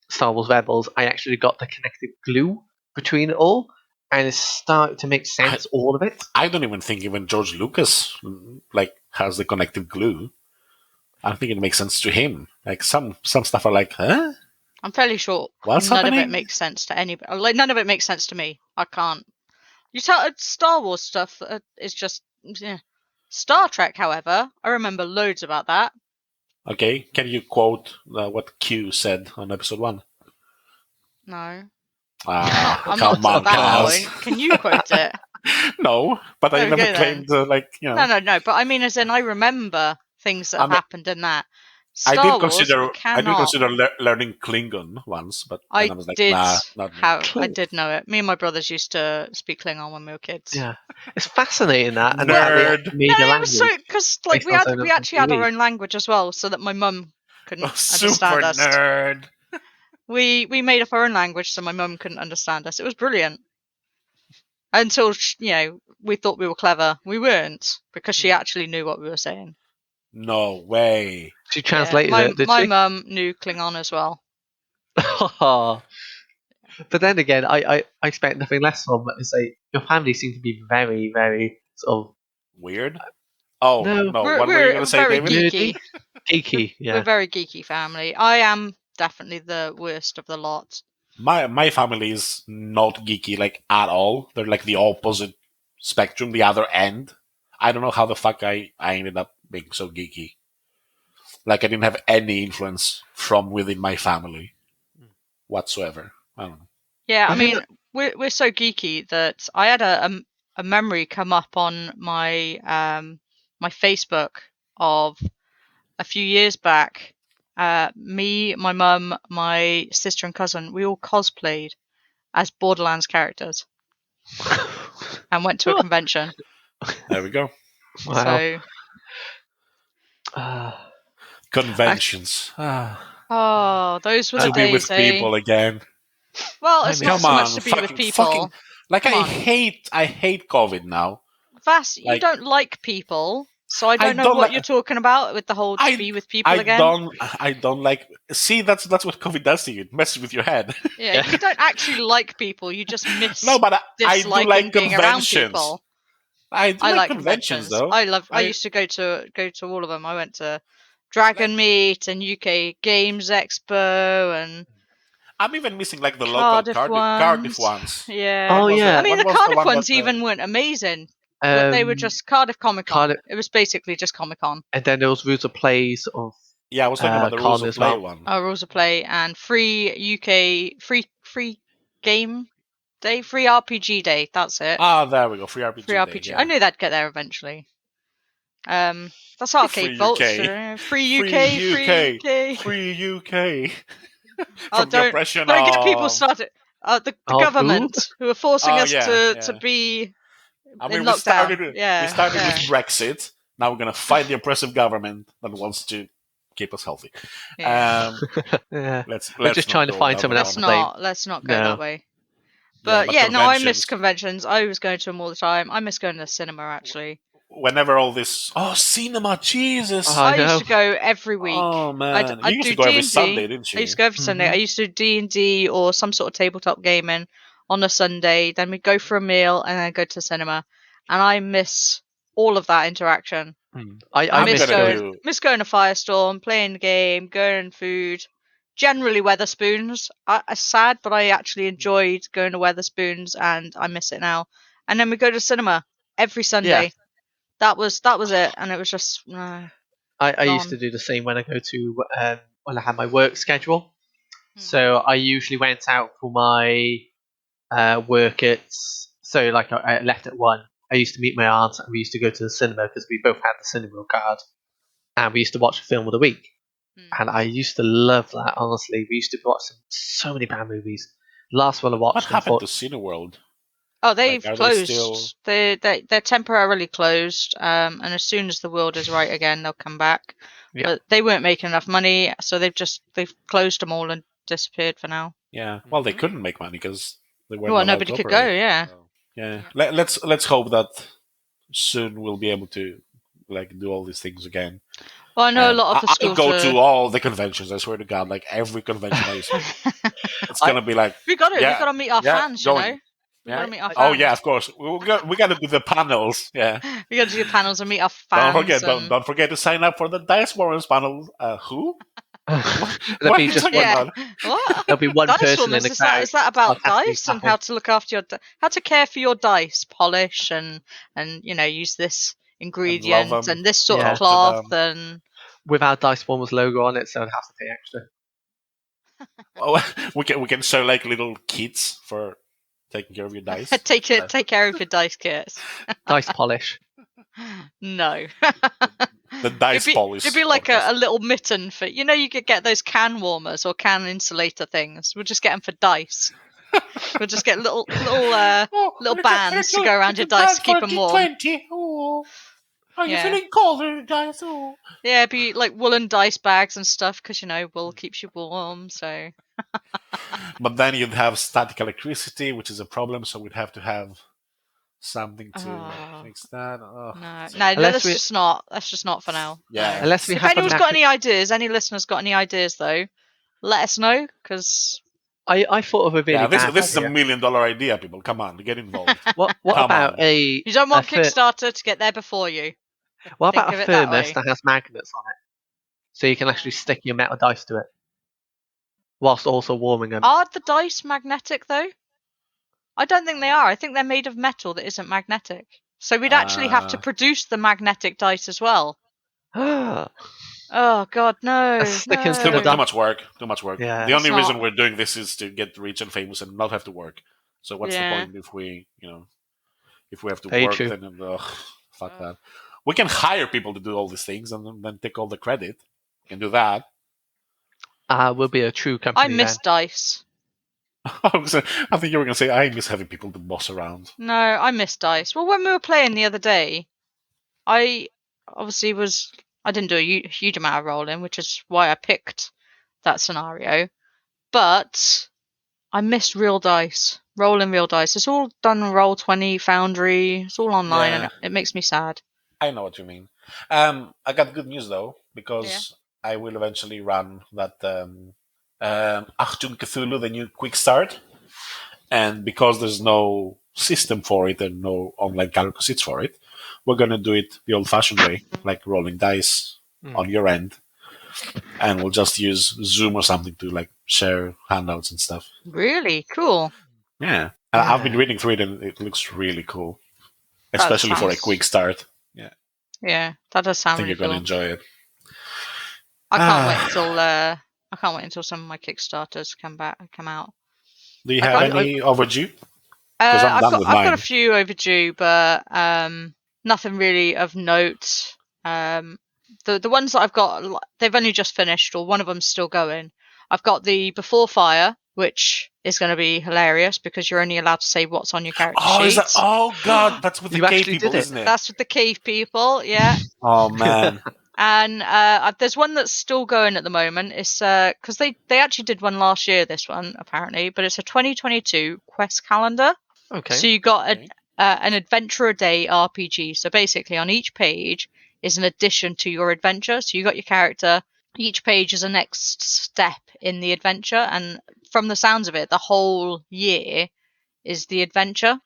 Star Wars Rebels, I actually got the connective glue between it all, and it started to make sense, all of it. I don't even think even George Lucas has the connective glue. I think it makes sense to him. Like some stuff are like, huh? I'm fairly sure none of it makes sense to anybody. Like, none of it makes sense to me. I can't. You tell Star Wars stuff is just Star Trek. However, I remember loads about that. Okay, can you quote what Q said on episode 1? No. Ah, I'm come not on, at that Cazz. point. Can you quote it? No, but I never Okay, then. claimed No. But I mean, as in, I remember things that I have mean, happened in that. Star Wars, we I did cannot. consider learning Klingon once, but then I was like, nah, not me. I did know it. Me and my brothers used to speak Klingon when we were kids. Yeah, it's fascinating that, and Nerd. they made a No, it was so language. because like based on we actually had our TV. own language as well, so that my mum couldn't Super understand us. nerd. We made up our own language, so my mum couldn't understand us. It was brilliant. Until we thought we were clever. We weren't, because she actually knew what we were saying. No way. She translated it, did my she? mum knew Klingon as well. But then again, I expect nothing less from it. It's like your family seems to be very, very sort of Weird. Oh No. no! What were you gonna say, very David? geeky. geeky. We're Yeah. a very geeky family. I am definitely the worst of the lot. My family is not geeky like at all. They're like the opposite spectrum, the other end. I don't know how the fuck I ended up being so geeky. Like I didn't have any influence from within my family whatsoever. I don't know. Yeah, I I think mean, we're so geeky that I had a memory come up on my my Facebook of a few years back. Me, my mum, my sister, and cousin, we all cosplayed as Borderlands characters and went to a convention. There we go. Wow. So, Conventions. those were the To be days, with people again. Well, it's not Come so on, much to be with people. like Come I on. hate COVID now. Vass, you Like- don't like people, so I don't know don't what li- you're talking about with the whole to be with people again. I don't like. See, that's what COVID does to you. It messes with your head. Yeah, you don't actually like people. You just miss No, but I do disliking like being around conventions. people. I do I like conventions though. I used to go to all of them. I went to Dragon Meet and UK Games Expo and I'm even missing like the local Cardiff ones. Yeah. Oh, yeah. I mean, the What was the Cardiff one ones that, even weren't amazing. But they were just Cardiff Comic Con. Cardiff- It was basically just Comic Con. And then there was rules of plays of Yeah, I was talking about the rules Con of as play well. one. Rules of Play and free UK free game day, free RPG day. That's it. There we go. Free RPG. Free Day, RPG. yeah. I knew they'd get there eventually. That's Arcade Free Bolts. UK. Free UK. Free UK. Oh, From the oppression don't get people of- started. The Of government who are forcing us yeah. to be I mean, in we lockdown. started with Yeah. Brexit. Now we're gonna fight the oppressive government that wants to keep us healthy. Yeah. Yeah. Let's We're just not trying to go find down someone that else one. to blame. Let's not go No. that way. But but yeah, no, I miss conventions. conventions. I was going to them all the time. I miss going to the cinema actually. Whenever all this, cinema, Jesus! I I used know. to go every week. Oh man, I'd you used do to go every D&D. Sunday, didn't you? I used to go every Sunday. I used to do D&D or some sort of tabletop gaming on a Sunday. Then we'd go for a meal and then go to the cinema. And I miss all of that interaction. I miss miss going, going. miss going to Firestorm, playing the game, going food. Generally Weatherspoons. It's sad, but I actually enjoyed going to Weatherspoons, and I miss it now. And then we go to cinema every Sunday. Yeah. That was it, and it was just. I used gone. to do the same when I go to when I had my work schedule. So I usually went out for my work at like I left at 1. I used to meet my aunt and we used to go to the cinema because we both had the cinema card, and we used to watch a film of the week. And I used to love that. Honestly, we used to watch so many bad movies. Last one I watched. What happened to Cineworld? Oh, they've are they closed. still- They're temporarily closed. And as soon as the world is right again, they'll come back. Yeah. But they weren't making enough money, so they've closed them all and disappeared for now. Yeah, well, they couldn't make money because they weren't. Well, allowed nobody to could go. operate. Yeah. Yeah, let's hope that soon we'll be able to do all these things again. Well, I know a lot of the I'll schools go to all the conventions. I swear to God, like every convention I used to. It's gonna be like we got to. Yeah, We got to meet our yeah, fans. going. You know. We got yeah. to meet our fans. Oh yeah, of course. We got to do the panels. Yeah. We got to do panels and meet our fans. Don't forget to sign up for the Dice panel. Who? There'll be just one. Yeah. What? There'll be one Dice person in Warmers, the is crowd. that about sarcastically dice and clapping. how to look after your how to care for your dice, polish and use this ingredient them, and this sort Yeah. of cloth and with our Dice Warmers logo on it, so it has to pay extra. We can show like little kits for taking care of your dice. Take care of your dice kits. Dice polish. No. The dice polish. It'd be like podcast. a little mitten for you could get those can warmers or can insulator things. We'll just get them for dice. We'll just get little bands to go around your dice to keep them warm. Oh, are you Yeah. feeling colder, guys? Oh. Yeah, it'd be like woolen dice bags and stuff because wool keeps you warm. So. But then you'd have static electricity, which is a problem. So we'd have to have something to fix that. Oh. No, that's just not. That's just not for now. Yeah. No. Unless we If have anyone's got any ideas, any listeners got any ideas though, let us know because. I thought of a really bad this is idea. $1 million idea, people. Come on, get involved. What Come about on. You don't want Kickstarter to get there before you. What Think about of a it that thermos way. that has magnets on it, so you can actually stick your metal dice to it, whilst also warming them? Are the dice magnetic though? I don't think they are. I think they're made of metal that isn't magnetic. So we'd actually have to produce the magnetic dice as well. Oh God, no! Sticking to Too the much work. Too much work. Yeah. The only It's reason not- we're doing this is to get rich and famous and not have to work. So what's the point if we, if we have to Very work? true. Then fuck that. We can hire people to do all these things and then take all the credit. We can do that. We'll be a true company. I miss dice. I think you were going to say I miss having people to boss around. No, I miss dice. Well, when we were playing the other day, I obviously I didn't do a huge amount of rolling, which is why I picked that scenario. But I missed real dice, rolling real dice. It's all done on Roll20, Foundry. It's all online, and it makes me sad. I know what you mean. I got good news though, because I will eventually run that Achtung Cthulhu, the new quick start, and because there's no system for it and no online calculations for it, we're gonna do it the old-fashioned way, like rolling dice on your end, and we'll just use Zoom or something to like share handouts and stuff. Really cool. Yeah, I've been reading through it, and it looks really cool, That especially for a sounds- quick start. Yeah, that does I sound think really you're gonna cool. enjoy it. I can't wait until some of my Kickstarters come out. Do you have any overdue? I've I'm done with got mine. a few overdue, but nothing really of note. The ones that I've got, they've only just finished, or one of them's still going. I've got the Before Fire, which is going to be hilarious because you're only allowed to say what's on your character sheets. Oh God, that's with the You cave actually people, did it. isn't it? That's with the cave people, yeah. Oh man. And there's one that's still going at the moment. It's because they actually did one last year. This one apparently, but it's a 2022 quest calendar. Okay. So you got an adventure a day RPG. So basically, on each page is an addition to your adventure. So you got your character. Each page is a next step in the adventure, and from the sounds of it, the whole year is the adventure.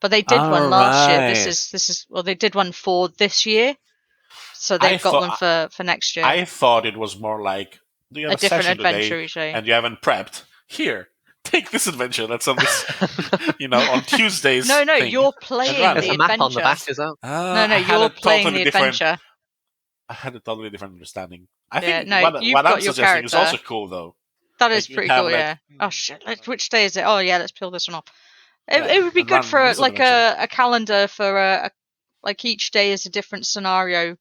But they did one last year. This is they did one for this year. So they've got one for next year. I thought it was more like, do you have a different session adventure today each day. and you haven't prepped? Here, take this adventure that's on this, on Tuesdays. No, thing. you're playing the There's a map adventure. on the back as well. No, you're playing the adventure. I had a totally different understanding. I Yeah, think no, you've what got I'm your suggesting is character. also cool, though. That is Like, you pretty have, cool, like- yeah. Oh shit! Which day is it? Oh yeah, let's peel this one off. Yeah, It would be and good run for this like adventure. a calendar for like each day is a different scenario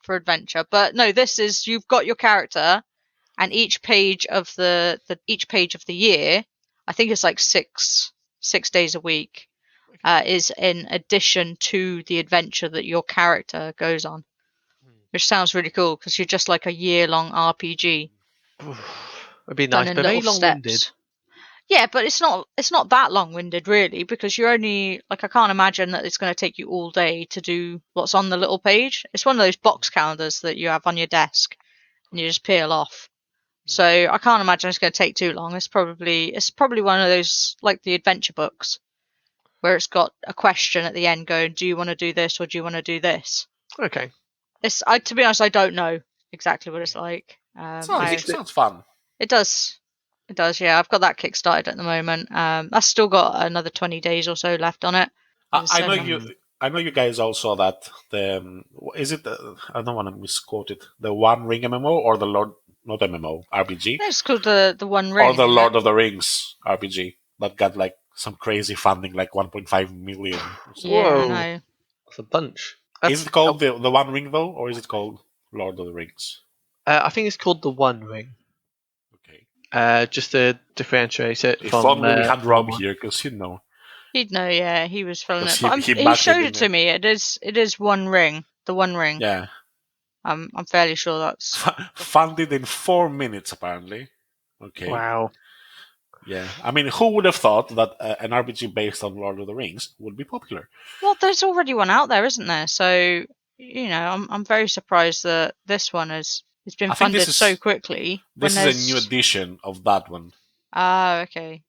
for adventure. But no, this is you've got your character, and each page of the year, I think it's like six days a week, is in addition to the adventure that your character goes on, which sounds really cool because you're just like a year-long RPG. It'd be Done nice, in but very little long-winded. steps. Yeah, but it's not that long-winded really, because you're only like I can't imagine that it's going to take you all day to do what's on the little page. It's one of those box calendars that you have on your desk and you just peel off. So I can't imagine it's going to take too long. It's probably one of those like the adventure books where it's got a question at the end going, do you want to do this or do you want to do this? Okay. To be honest, I don't know exactly what it's like. Sounds fun. It does, yeah. I've got that kickstarted at the moment. I've still got another 20 days or so left on it. I know you. I know you guys all saw that. Is it? I don't want to misquote it. The One Ring MMO or the Lord, not MMO RPG, It's called the One Ring. or the isn't Lord it? of the Rings RPG that got like some crazy funding, like 1.5 million. Or something. Yeah, Whoa. I know. That's a bunch. Is it called the One Ring though, or is it called Lord of the Rings? I think it's called the One Ring. Okay. Just to differentiate it If from. only we had Rob one. here, because he'd know. He'd know. Yeah, he was filling it. Because But he he backed it, showed it didn't to me. It is One Ring. The One Ring. Yeah. I'm fairly sure that's. Funded in 4 minutes, apparently. Okay. Wow. Yeah. I mean, who would have thought that an RPG based on Lord of the Rings would be popular? Well, there's already one out there, isn't there? So I'm very surprised that this one it's been I think funded so quickly. This is a new edition of that one. Ah, okay.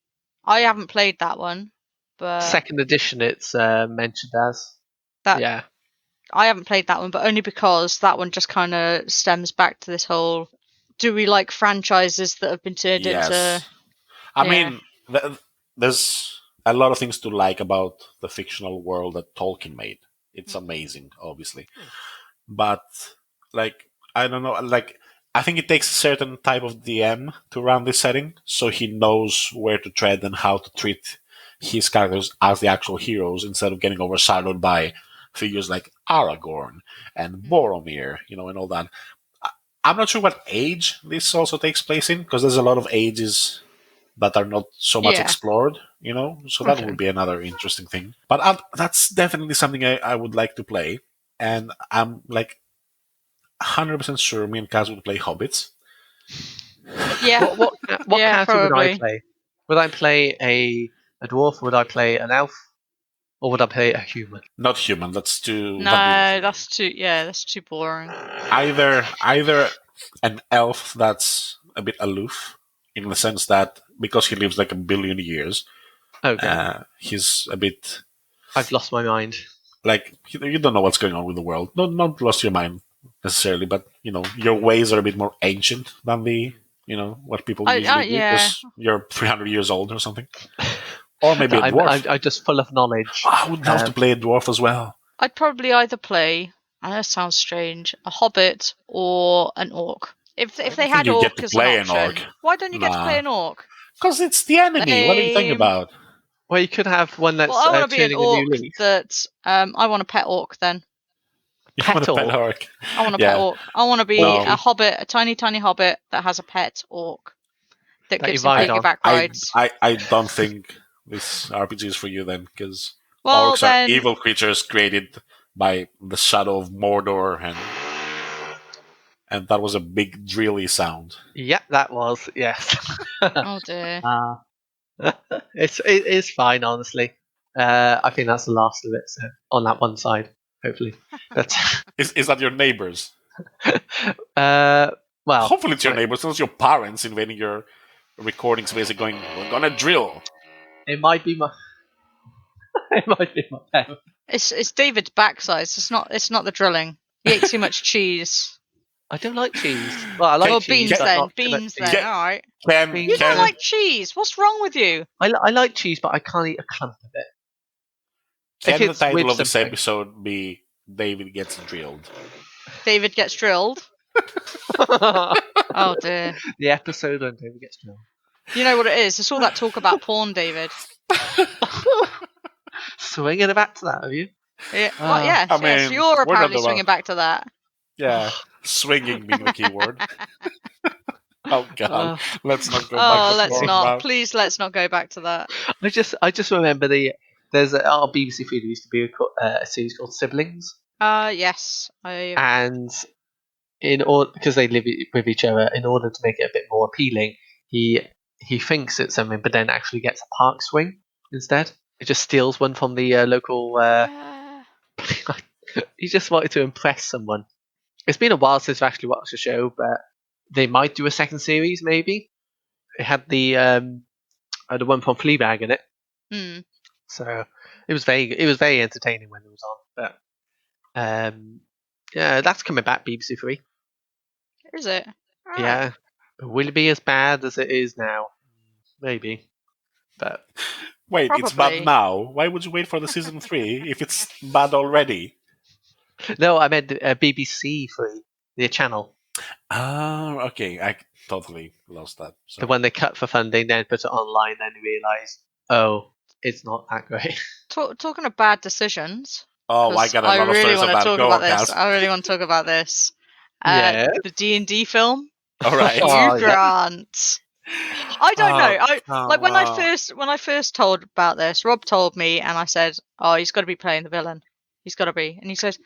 I haven't played that one, but Second edition, it's mentioned as. that Yeah. I haven't played that one, but only because that one just kind of stems back to this whole: do we like franchises that have been turned into? Yes. I Yeah. mean, there's a lot of things to like about the fictional world that Tolkien made. It's amazing, obviously. But, like, I don't know, like, I think it takes a certain type of DM to run this setting, so he knows where to tread and how to treat his characters as the actual heroes instead of getting overshadowed by figures like Aragorn and Boromir, and all that. I'm not sure what age this also takes place in, because there's a lot of ages that are not so much Yeah. explored, so that Okay. would be another interesting thing. But that's definitely something I would like to play, and I'm like 100% sure me and Cazz would play Hobbits. Yeah. What Yeah, character would I probably. play? Would I play a dwarf? Would I play an elf? Or would I play a human? Not human. That's too. No, that's too. Yeah, that's too boring. Either an elf that's a bit aloof, in the sense that because he lives like a billion years, Okay. he's a bit I've lost my mind. like you don't know what's going on with the world. Not lost your mind necessarily, but your ways are a bit more ancient than the what people usually do, yeah. because you're 300 years old or something. Or maybe a I'm dwarf. just full of knowledge. I would love to play a dwarf as well. I'd probably either play. I know it sounds strange, a hobbit or an orc. If they think had you orc get to as play an an option, orc. why don't you get to Nah. play an orc? Because it's the enemy. What are you talking about? Well, you could have one that's Well, I want to be an turning a new orc leaf. that I want a pet orc then. You Pet want a pet orc? orc? I want a Yeah. pet orc. I want to be No. a hobbit, a tiny, tiny hobbit that has a pet orc that That you gives him ride on. piggyback rides. I don't think this RPG is for you then, because Well, orcs then, are evil creatures created by the shadow of Mordor, and that was a big drilly sound. Yeah, that was, yes. oh dear. It is fine, honestly. I think that's the last of it, so on that one side, hopefully. But Is that your neighbors? well, Hopefully it's your my- neighbors, not your parents invading your recording space and going, "We're gonna drill." it might be my it might be my pet. It's David's backside. It's not the drilling. He ate too much cheese. I don't like cheese. Well, I like Well, cheese, beans but then. not too much Beans cheese. then. All right. Ken, Beans You don't Ken, like cheese. What's wrong with you? I like cheese, but I can't eat a clump of it. can If the it's title with of this something. episode be David Gets Drilled? David gets drilled. Oh dear. The episode when David gets drilled. You know what it is? It's all that talk about porn, David. Swinging it back to that, have you? Yeah. Well, yes. I Yes. mean, You're we're apparently not swinging about- back to that. Yeah, swinging being the key word. Oh God, let's not go back Oh, to let's porn not. now. Please, let's not go back to that. I just remember there's on BBC Three there used to be a series called Siblings, Yes. and because they live with each other, in order to make it a bit more appealing, he thinks it's something, but then actually gets a park swing instead. He just steals one from the local. He just wanted to impress someone. It's been a while since I've actually watched the show, but they might do a second series. Maybe it had the one from Fleabag in it, so it was very entertaining when it was on. But yeah, that's coming back BBC Three. Is it? All Yeah, right. but will it be as bad as it is now? Maybe, but Wait, it's bad Probably. now. Why would you wait for the season 3 if it's bad already? No, I meant BBC Three, the channel. Ah, okay. I totally lost that. The one they cut for funding, then put it online, then realise, oh, it's not that great. Talking of bad decisions. Oh, I 'Cause got a I lot of really stories want of to that. talk Go about on, this. Cazz. I really want to talk about this. Yeah. The D&D film. All right. Oh, Hugh yeah. Grant. I don't know. When I first told about this, Rob told me, and I said, "Oh, he's got to be playing the villain. He's got to be." And he said,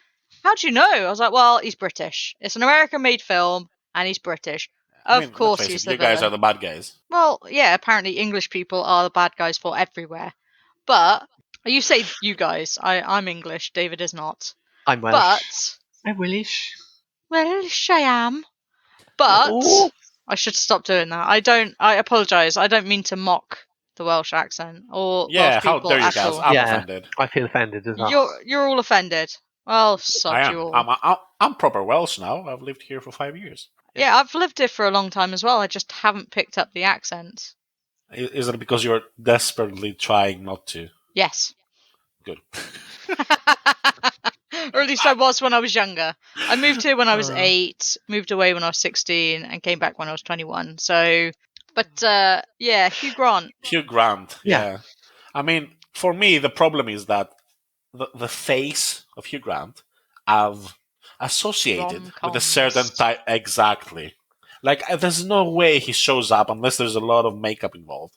"How do you know?" I was like, "Well, he's British. It's an American-made film, and he's British. I Of mean, let's course, face he's it, the you guys villain." are the bad guys. Well, yeah. Apparently, English people are the bad guys for everywhere. But you say you guys. I'm English. David is not. I'm Welsh. But I'm Welsh. Welsh I am. But Ooh. I should stop doing that. I apologise. I don't mean to mock the Welsh accent or Yeah, Welsh how people dare you, at Cazz? all. I'm Yeah. offended. I feel offended as well. You're all offended. Well, sod I you am. all. I'm proper Welsh now. I've lived here for 5 years. Yeah, I've lived here for a long time as well. I just haven't picked up the accent. Is it because you're desperately trying not to? Yes. Good. Or at least I was when I was younger. I moved here when I was 8, moved away when I was 16, and came back when I was 21. So, but yeah, Hugh Grant. Hugh Grant, Yeah. yeah. I mean, for me, the problem is that the face of Hugh Grant I've associated with a Rom-coms. certain type. Exactly. Like, there's no way he shows up unless there's a lot of makeup involved,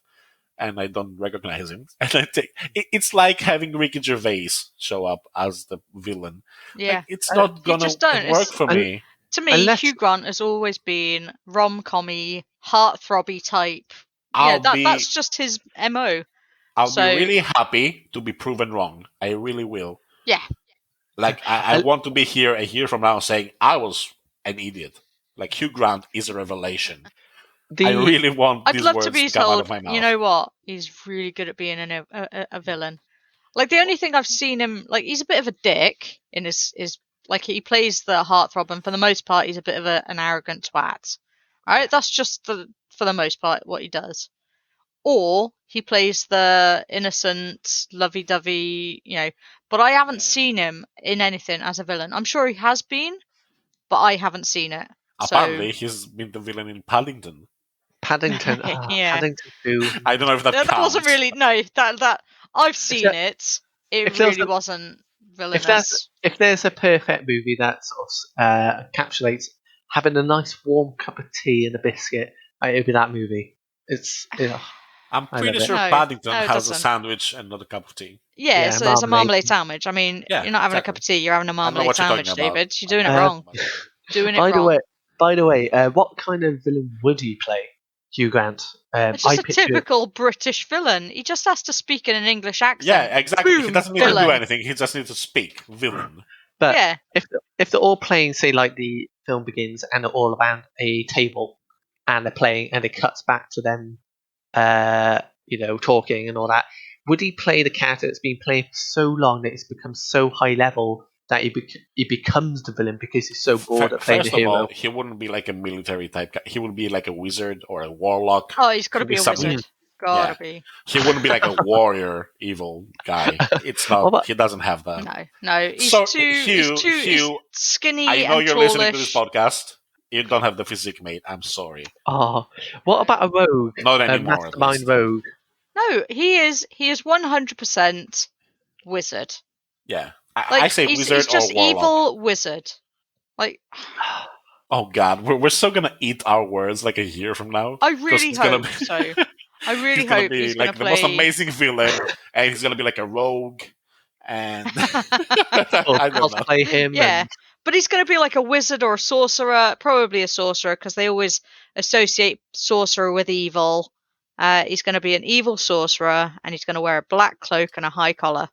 and I don't recognize him. And it's like having Ricky Gervais show up as the villain. Yeah. Like, it's not gonna just don't. work It's- for me. To me, Unless- Hugh Grant has always been rom-commy, heartthrobby type. I'll That's just his MO. I'll So- be really happy to be proven wrong. I really will. Yeah. Like, I want to be here a year from now saying I was an idiot. Like, Hugh Grant is a revelation. I really want I'd these love words to be to come out told, of my mouth. you know what? He's really good at being a villain. Like, the only thing I've seen him, like, he's a bit of a dick in his like, he plays the heartthrob, and for the most part, he's a bit of an arrogant twat. Alright, that's just for the most part what he does. Or he plays the innocent, lovey-dovey, but I haven't seen him in anything as a villain. I'm sure he has been, but I haven't seen it. Apparently, he's been the villain in Paddington. Paddington. Yeah. Paddington 2. I don't know if that No, counts. that wasn't really. No, that I've seen it. It if there was really a- wasn't If villainous. there's a perfect movie that sort of encapsulates having a nice warm cup of tea and a biscuit, it would be that movie. It's I'm I pretty love it. sure No, Paddington no, it has a doesn't. sandwich and not a cup of tea. Yeah, Yeah, it's a marmalade. marmalade sandwich. I mean, Yeah, you're not having a cup of tea. You're having a I know marmalade what you're talking sandwich, about. David. You're doing it Uh, wrong. Doing it by wrong. the way, what kind of villain would he play, Hugh Grant? It's just a typical British villain. He just has to speak in an English accent. Yeah, exactly. He Boom, doesn't need to do villain. anything. He just needs to speak. Villain. But Yeah. if they're all playing, say, like the film begins and they're all around a table and they're playing and it cuts back to them, talking and all that, would he play the character that's been playing for so long that it's become so high level that he becomes the villain because he's so bored at playing the First of hero? all, he wouldn't be like a military type guy. He would be like a wizard or a warlock. Oh, he's got to Could be be a something. wizard. Gotta Yeah. be. He wouldn't be like a warrior evil guy. It's not. What about- He doesn't have that. No. He's So, too. Hugh, he's skinny I know and you're tallish. listening to this podcast. You don't have the physique, mate. I'm sorry. Oh, what about a rogue? Not A anymore, at mastermind least. rogue. No, he is 100% wizard. Yeah. Like, I say he's wizard just or warlock. evil wizard. Like, Oh god, we're still gonna eat our words like a year from now. I 'Cause really it's gonna hope be- so. I really he's gonna hope be he's like gonna the play. most amazing villain, and he's gonna be like a rogue, and Or I don't know. cosplay him. Yeah. And, But he's going to be like a wizard or a sorcerer, probably a sorcerer, because they always associate sorcerer with evil. He's going to be an evil sorcerer, and he's going to wear a black cloak and a high collar.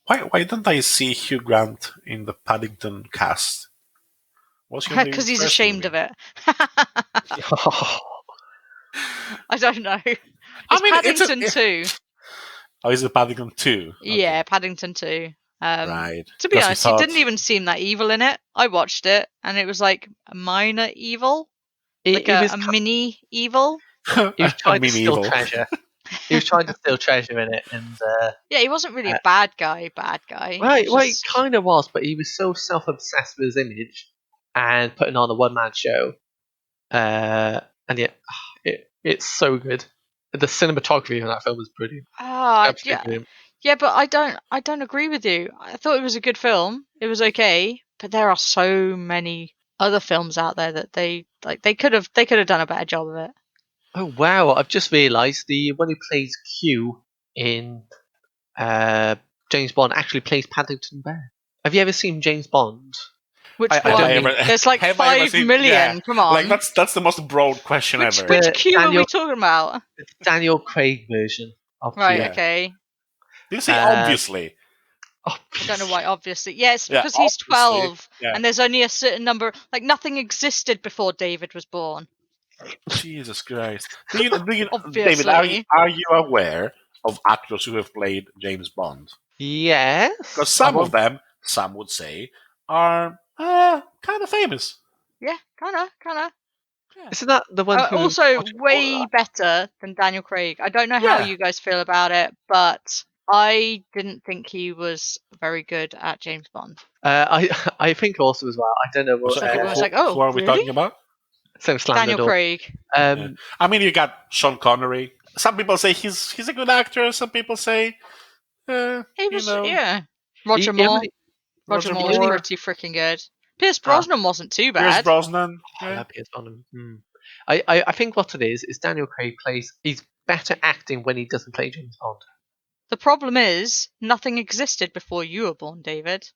Why don't I see Hugh Grant in the Paddington cast? Because he's ashamed of it. I don't know. It's Paddington 2. Oh, is it Paddington 2? Yeah, Paddington 2. Right. To be 'Cause honest, he didn't even seem that evil in it. I watched it, and it was like a minor evil. Like a mini evil. He was trying to mini steal evil. treasure. He was trying to steal treasure in it, and Yeah, he wasn't really a bad guy. he kind of was, but he was so self-obsessed with his image and putting on a one-man show, and yet it's so good. The cinematography in that film is brilliant. Absolutely brilliant. Yeah, but I don't agree with you. I thought it was a good film. It was okay, but there are so many other films out there that they could have done a better job of it. Oh wow! I've just realised the one who plays Q in James Bond actually plays Paddington Bear. Have you ever seen James Bond? Which one? There's like 5 million. Yeah. Come on. Like that's the most broad question ever. Which Q are we talking about? It's Daniel Craig version of Right. Q. Okay. Did you say obviously? I don't know why. Obviously, yes, because he's 12, and there's only a certain number. Like nothing existed before David was born. Jesus Christ! Do you, Obviously. David, are you aware of actors who have played James Bond? Yes. Because some of them, some would say, are kind of famous. Yeah, kind of. Yeah. Isn't that the one who also way better than Daniel Craig? I don't know how you guys feel about it, but I didn't think he was very good at James Bond. I think also as well. I don't know what. Who are we talking about? Daniel Craig. I mean, you got Sean Connery. Some people say he's a good actor. Some people say he was. Roger Moore. Roger Moore was pretty freaking good. Pierce Brosnan wasn't too bad. Pierce Brosnan. Pierce Brosnan. I think what it is Daniel Craig he's better acting when he doesn't play James Bond. The problem is nothing existed before you were born, David.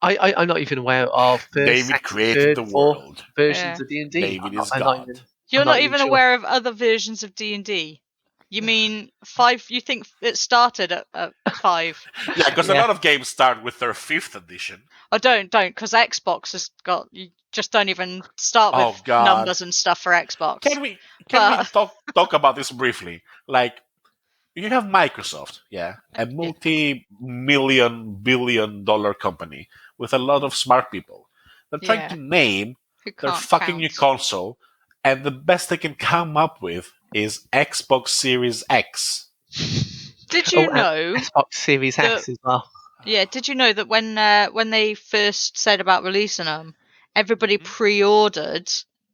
I'm not even aware of David created the world. Versions of D&D. David is God. You're not even aware of other versions of D&D. You mean 5? You think it started at 5? Yeah, because a lot of games start with their 5th edition. Oh, don't, because Xbox has got. You just don't even start with numbers and stuff for Xbox. Can we talk about this briefly? Like, you have Microsoft, a multi-million, billion-dollar company with a lot of smart people. They're trying to name their fucking new console, and the best they can come up with is Xbox Series X. Did you know Xbox Series X as well? Yeah, did you know that when they first said about releasing them, everybody pre-ordered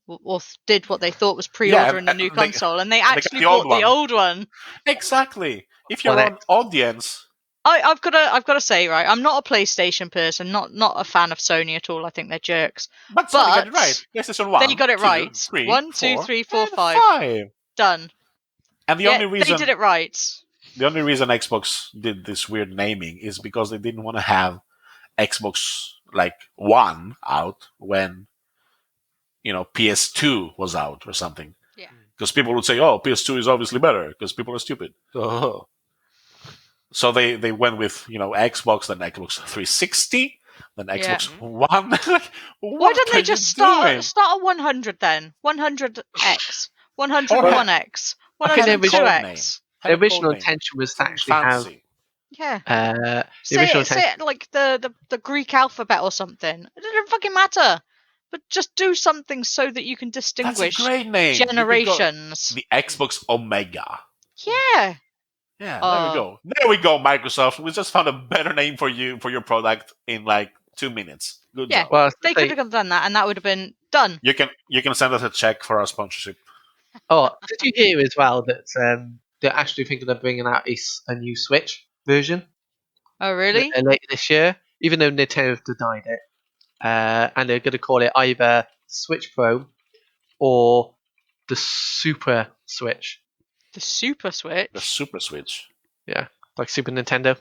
or did what they thought was pre-ordering the new console, and they actually bought the old one. Exactly. If you're an audience, I've got to say, right, I'm not a PlayStation person, not a fan of Sony at all. I think they're jerks. But Sony got it right. PlayStation 1, they got it right. 3, 1, 2, 3, 4, 5. 5. Done. And the only reason they did it right. The only reason Xbox did this weird naming is because they didn't want to have Xbox One out when PS2 was out or something. Yeah. Because people would say, "Oh, PS2 is obviously better," because people are stupid. So they went with Xbox, then Xbox 360, then Xbox One. Why didn't they just start a 100 then? 100X, 101X, 102X. The original intention was to actually have. Say it like the Greek alphabet or something. It doesn't fucking matter. But just do something so that you can distinguish That's a great name. Generations. The Xbox Omega. Yeah. Yeah, there we go, Microsoft. We just found a better name for your product in 2 minutes. Good job. Well, they could have done that, and that would have been done. You can send us a check for our sponsorship. Oh, did you hear as well that they're actually thinking of bringing out a new Switch version? Oh, really? Later this year, even though Nintendo have denied it, and they're going to call it either Switch Pro or the Super Switch. The Super Switch? The Super Switch. Yeah, like Super Nintendo.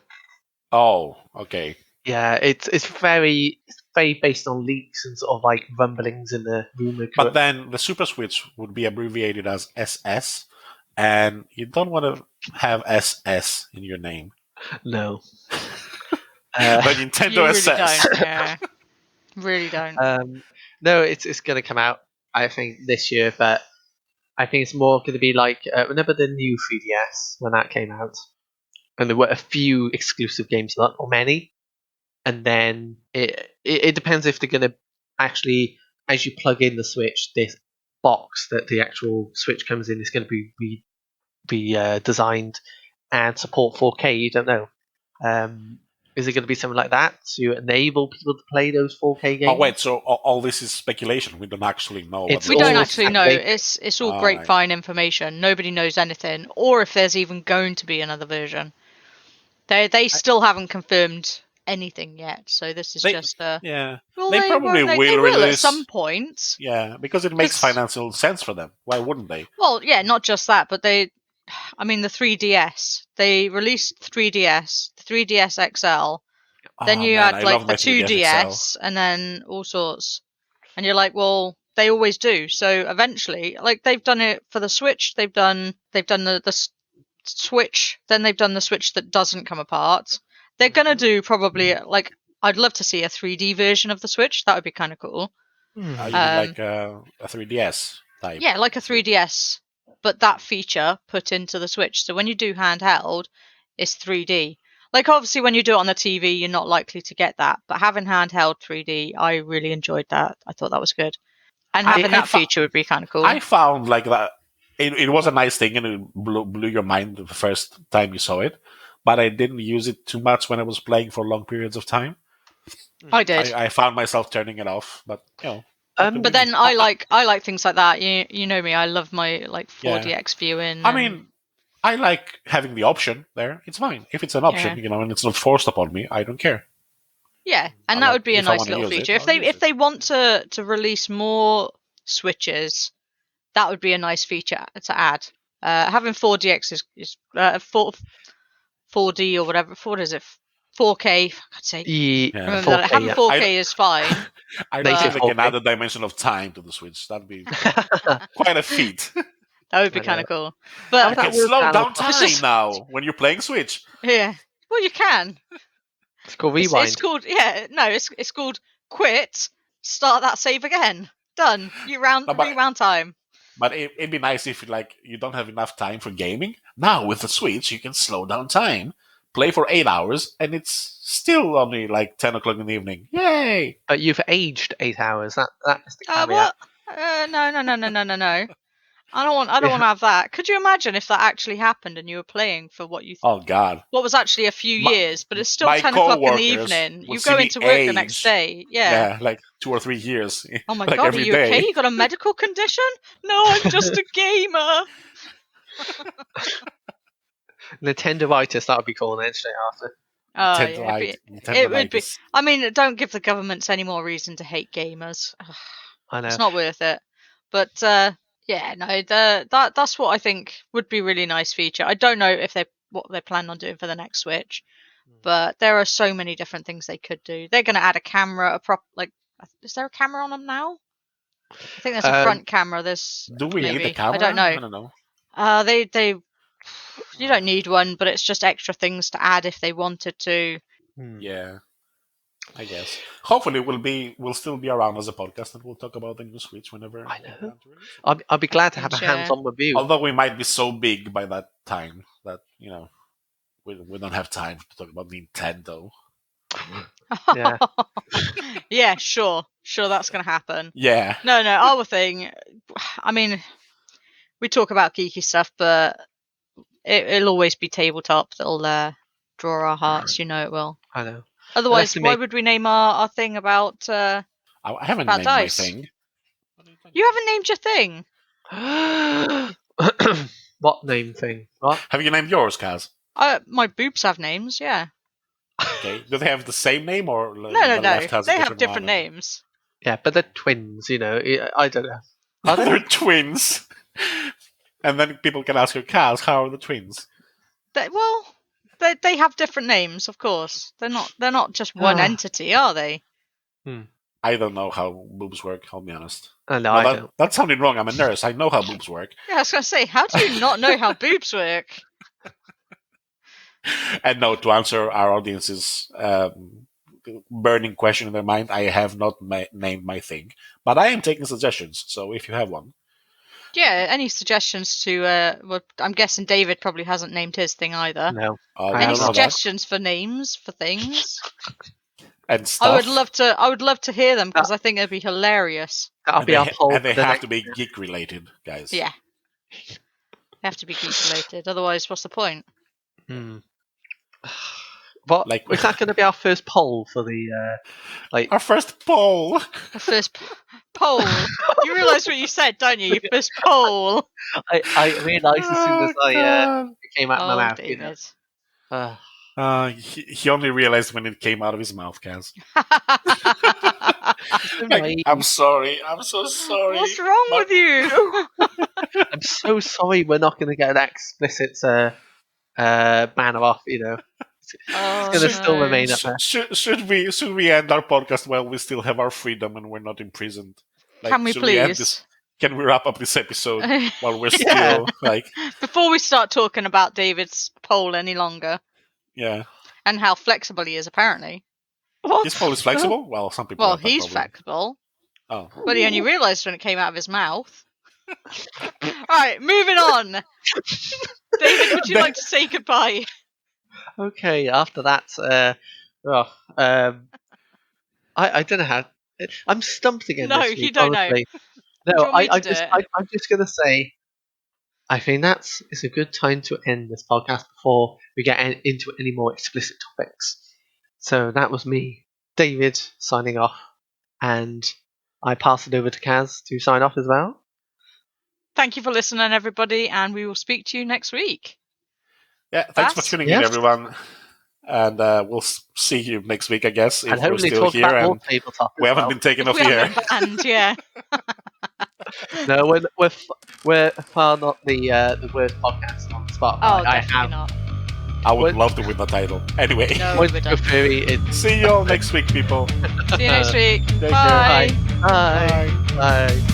Oh, okay. Yeah, it's very based on leaks and sort of rumblings in the rumor. But then the Super Switch would be abbreviated as SS, and you don't want to have SS in your name. No. But Nintendo SS. Really don't. No, it's going to come out, I think, this year, but I think it's more going to be remember the new 3DS when that came out? And there were a few exclusive games, not many. And then it depends if they're going to actually, as you plug in the Switch, this box that the actual Switch comes in is going to be be designed and support 4K. You don't know. Is it going to be something like that to enable people to play those 4K games? Oh wait, so all this is speculation. We don't actually know. It's We what don't all actually know. It's all Alright. grapevine information. Nobody knows anything, or if there's even going to be another version. They still haven't confirmed anything yet. So this is just yeah. well, They probably won't will they will at release- some point. Yeah, because it makes financial sense for them. Why wouldn't they? Well, yeah, not just that, but the 3DS. They released 3DS, the 3DS XL. Then Oh, you man, had I like love the my 3DS 2DS, and then all sorts. And you're like, well, they always do. So eventually, like they've done it for the Switch. They've done the Switch. Then they've done the Switch that doesn't come apart. They're gonna do probably like I'd love to see a 3D version of the Switch. That would be kind of cool. You mean like a 3DS type? Yeah, like a 3DS, but that feature put into the Switch. So when you do handheld, it's 3D. Like obviously when you do it on the TV, you're not likely to get that. But having handheld 3D, I really enjoyed that. I thought that was good. And having that feature would be kind of cool. I found like that. It was a nice thing, and it blew your mind the first time you saw it. But I didn't use it too much when I was playing for long periods of time. I did. I found myself turning it off, but but then I like things like that. You know me. I love my like 4DX viewing. I mean, I like having the option there. It's fine if it's an option, and it's not forced upon me. I don't care. Yeah, and that would be a nice little feature. If they want to release more Switches, that would be a nice feature to add. Having 4DX is 4D or whatever. What is it? 4K. For God's sake. Remember 4K, that having 4K is fine. I think they can add a dimension of time to the Switch. That'd be quite a feat. That would be kind of cool. But you can slow down time now when you're playing Switch. Yeah. Well, you can. It's called rewind. It's called it's called quit. Start that save again. Done. Reround time. But it'd be nice if you don't have enough time for gaming. Now with the Switch, you can slow down time, play for 8 hours, and it's still only like 10 o'clock in the evening. Yay! But you've aged 8 hours. That is the caveat. What? No. I don't want to have that. Could you imagine if that actually happened and you were playing for what you? Oh God! What was actually a few years, but it's still 10 o'clock in the evening. You go into work the next day. Yeah, like 2 or 3 years. Oh my God! Are you okay? You got a medical condition? No, I'm just a gamer. Nintendo-itis, that would be cool then straight after. It would be. I mean, don't give the governments any more reason to hate gamers. I know. It's not worth it. But yeah, no, that's what I think would be a really nice feature. I don't know if what they plan on doing for the next Switch, but there are so many different things they could do. They're going to add a camera, is there a camera on them now? I think there's a front camera. Do we need a camera? I don't know. I don't know. They you don't need one, but it's just extra things to add if they wanted to. Yeah, I guess. Hopefully, we'll still be around as a podcast, and we'll talk about the new Switch whenever. I know. I'll be glad to have a hands-on review. Although we might be so big by that time that we don't have time to talk about Nintendo. Yeah. Yeah, sure, that's gonna happen. Yeah. No, our thing. I mean, we talk about geeky stuff, but it'll always be tabletop that'll draw our hearts. You know it will. I know. Otherwise, why would we name our thing about? I haven't named my thing. You haven't named your thing. What name thing? What? Have you named yours, Cazz? My boobs have names. Yeah. Okay. Do they have the same name or no? They have different names. Yeah, but they're twins. I don't know. Are they? They're twins. And then people can ask you, Cazz, how are the twins? They have different names, of course. They're not just one entity, are they? I don't know how boobs work, I'll be honest. I don't. That sounded wrong. I'm a nurse. I know how boobs work. Yeah, I was going to say, how do you not know how boobs work? And no, to answer our audience's burning question in their mind, I have not named my thing. But I am taking suggestions, so if you have one. Yeah, any suggestions to... I'm guessing David probably hasn't named his thing either. No. Any suggestions for names, for things? And stuff? I would love to hear them, because I think it'd be hilarious. That'll be our poll. And they have to be geek-related, guys. Yeah. They have to be geese related, otherwise, what's the point? What? Like- Is that going to be our first poll for the Our first poll. The first poll. You realise what you said, don't you? Your first poll. I realised as soon as God. it came out of my mouth. David. He only realized when it came out of his mouth, Cazz. So Like, naive. I'm sorry. I'm so sorry. What's wrong with you? I'm so sorry we're not going to get that explicit banner off, Oh, It's going to still no. remain up there. Should we end our podcast while we still have our freedom and we're not imprisoned? Can we should end please? this? Can we wrap up this episode while we're Yeah. still like? Before we start talking about David's poll any longer Yeah, and how flexible he is, apparently. What? his poll is flexible. Well, some people. Well, have that he's problem. flexible, Oh, but he only realised when it came out of his mouth. Alright, moving on. David, would you like to say goodbye? Okay, after that, I don't know how. I'm stumped again. No, this week, you don't know. honestly. Do No, you want me to I do just, it? I'm just gonna say, I think it's a good time to end this podcast before we get into any more explicit topics. So that was me, David, signing off, and I pass it over to Cazz to sign off as well. Thank you for listening, everybody, and we will speak to you next week. yeah. Thanks for Vass? tuning in, Yes. everyone, and we'll see you next week, I guess, if And we're hopefully still talk here about more and tabletop. we as haven't well. been taken off We the air. haven't banned, yeah. No, we're far not the worst podcast on Spotify. Oh, I definitely have not. I would What- love to win the title. Anyway, No, one we to don't. furry. It's see you all next week, people. See you next week. Take care. Bye. bye. Bye.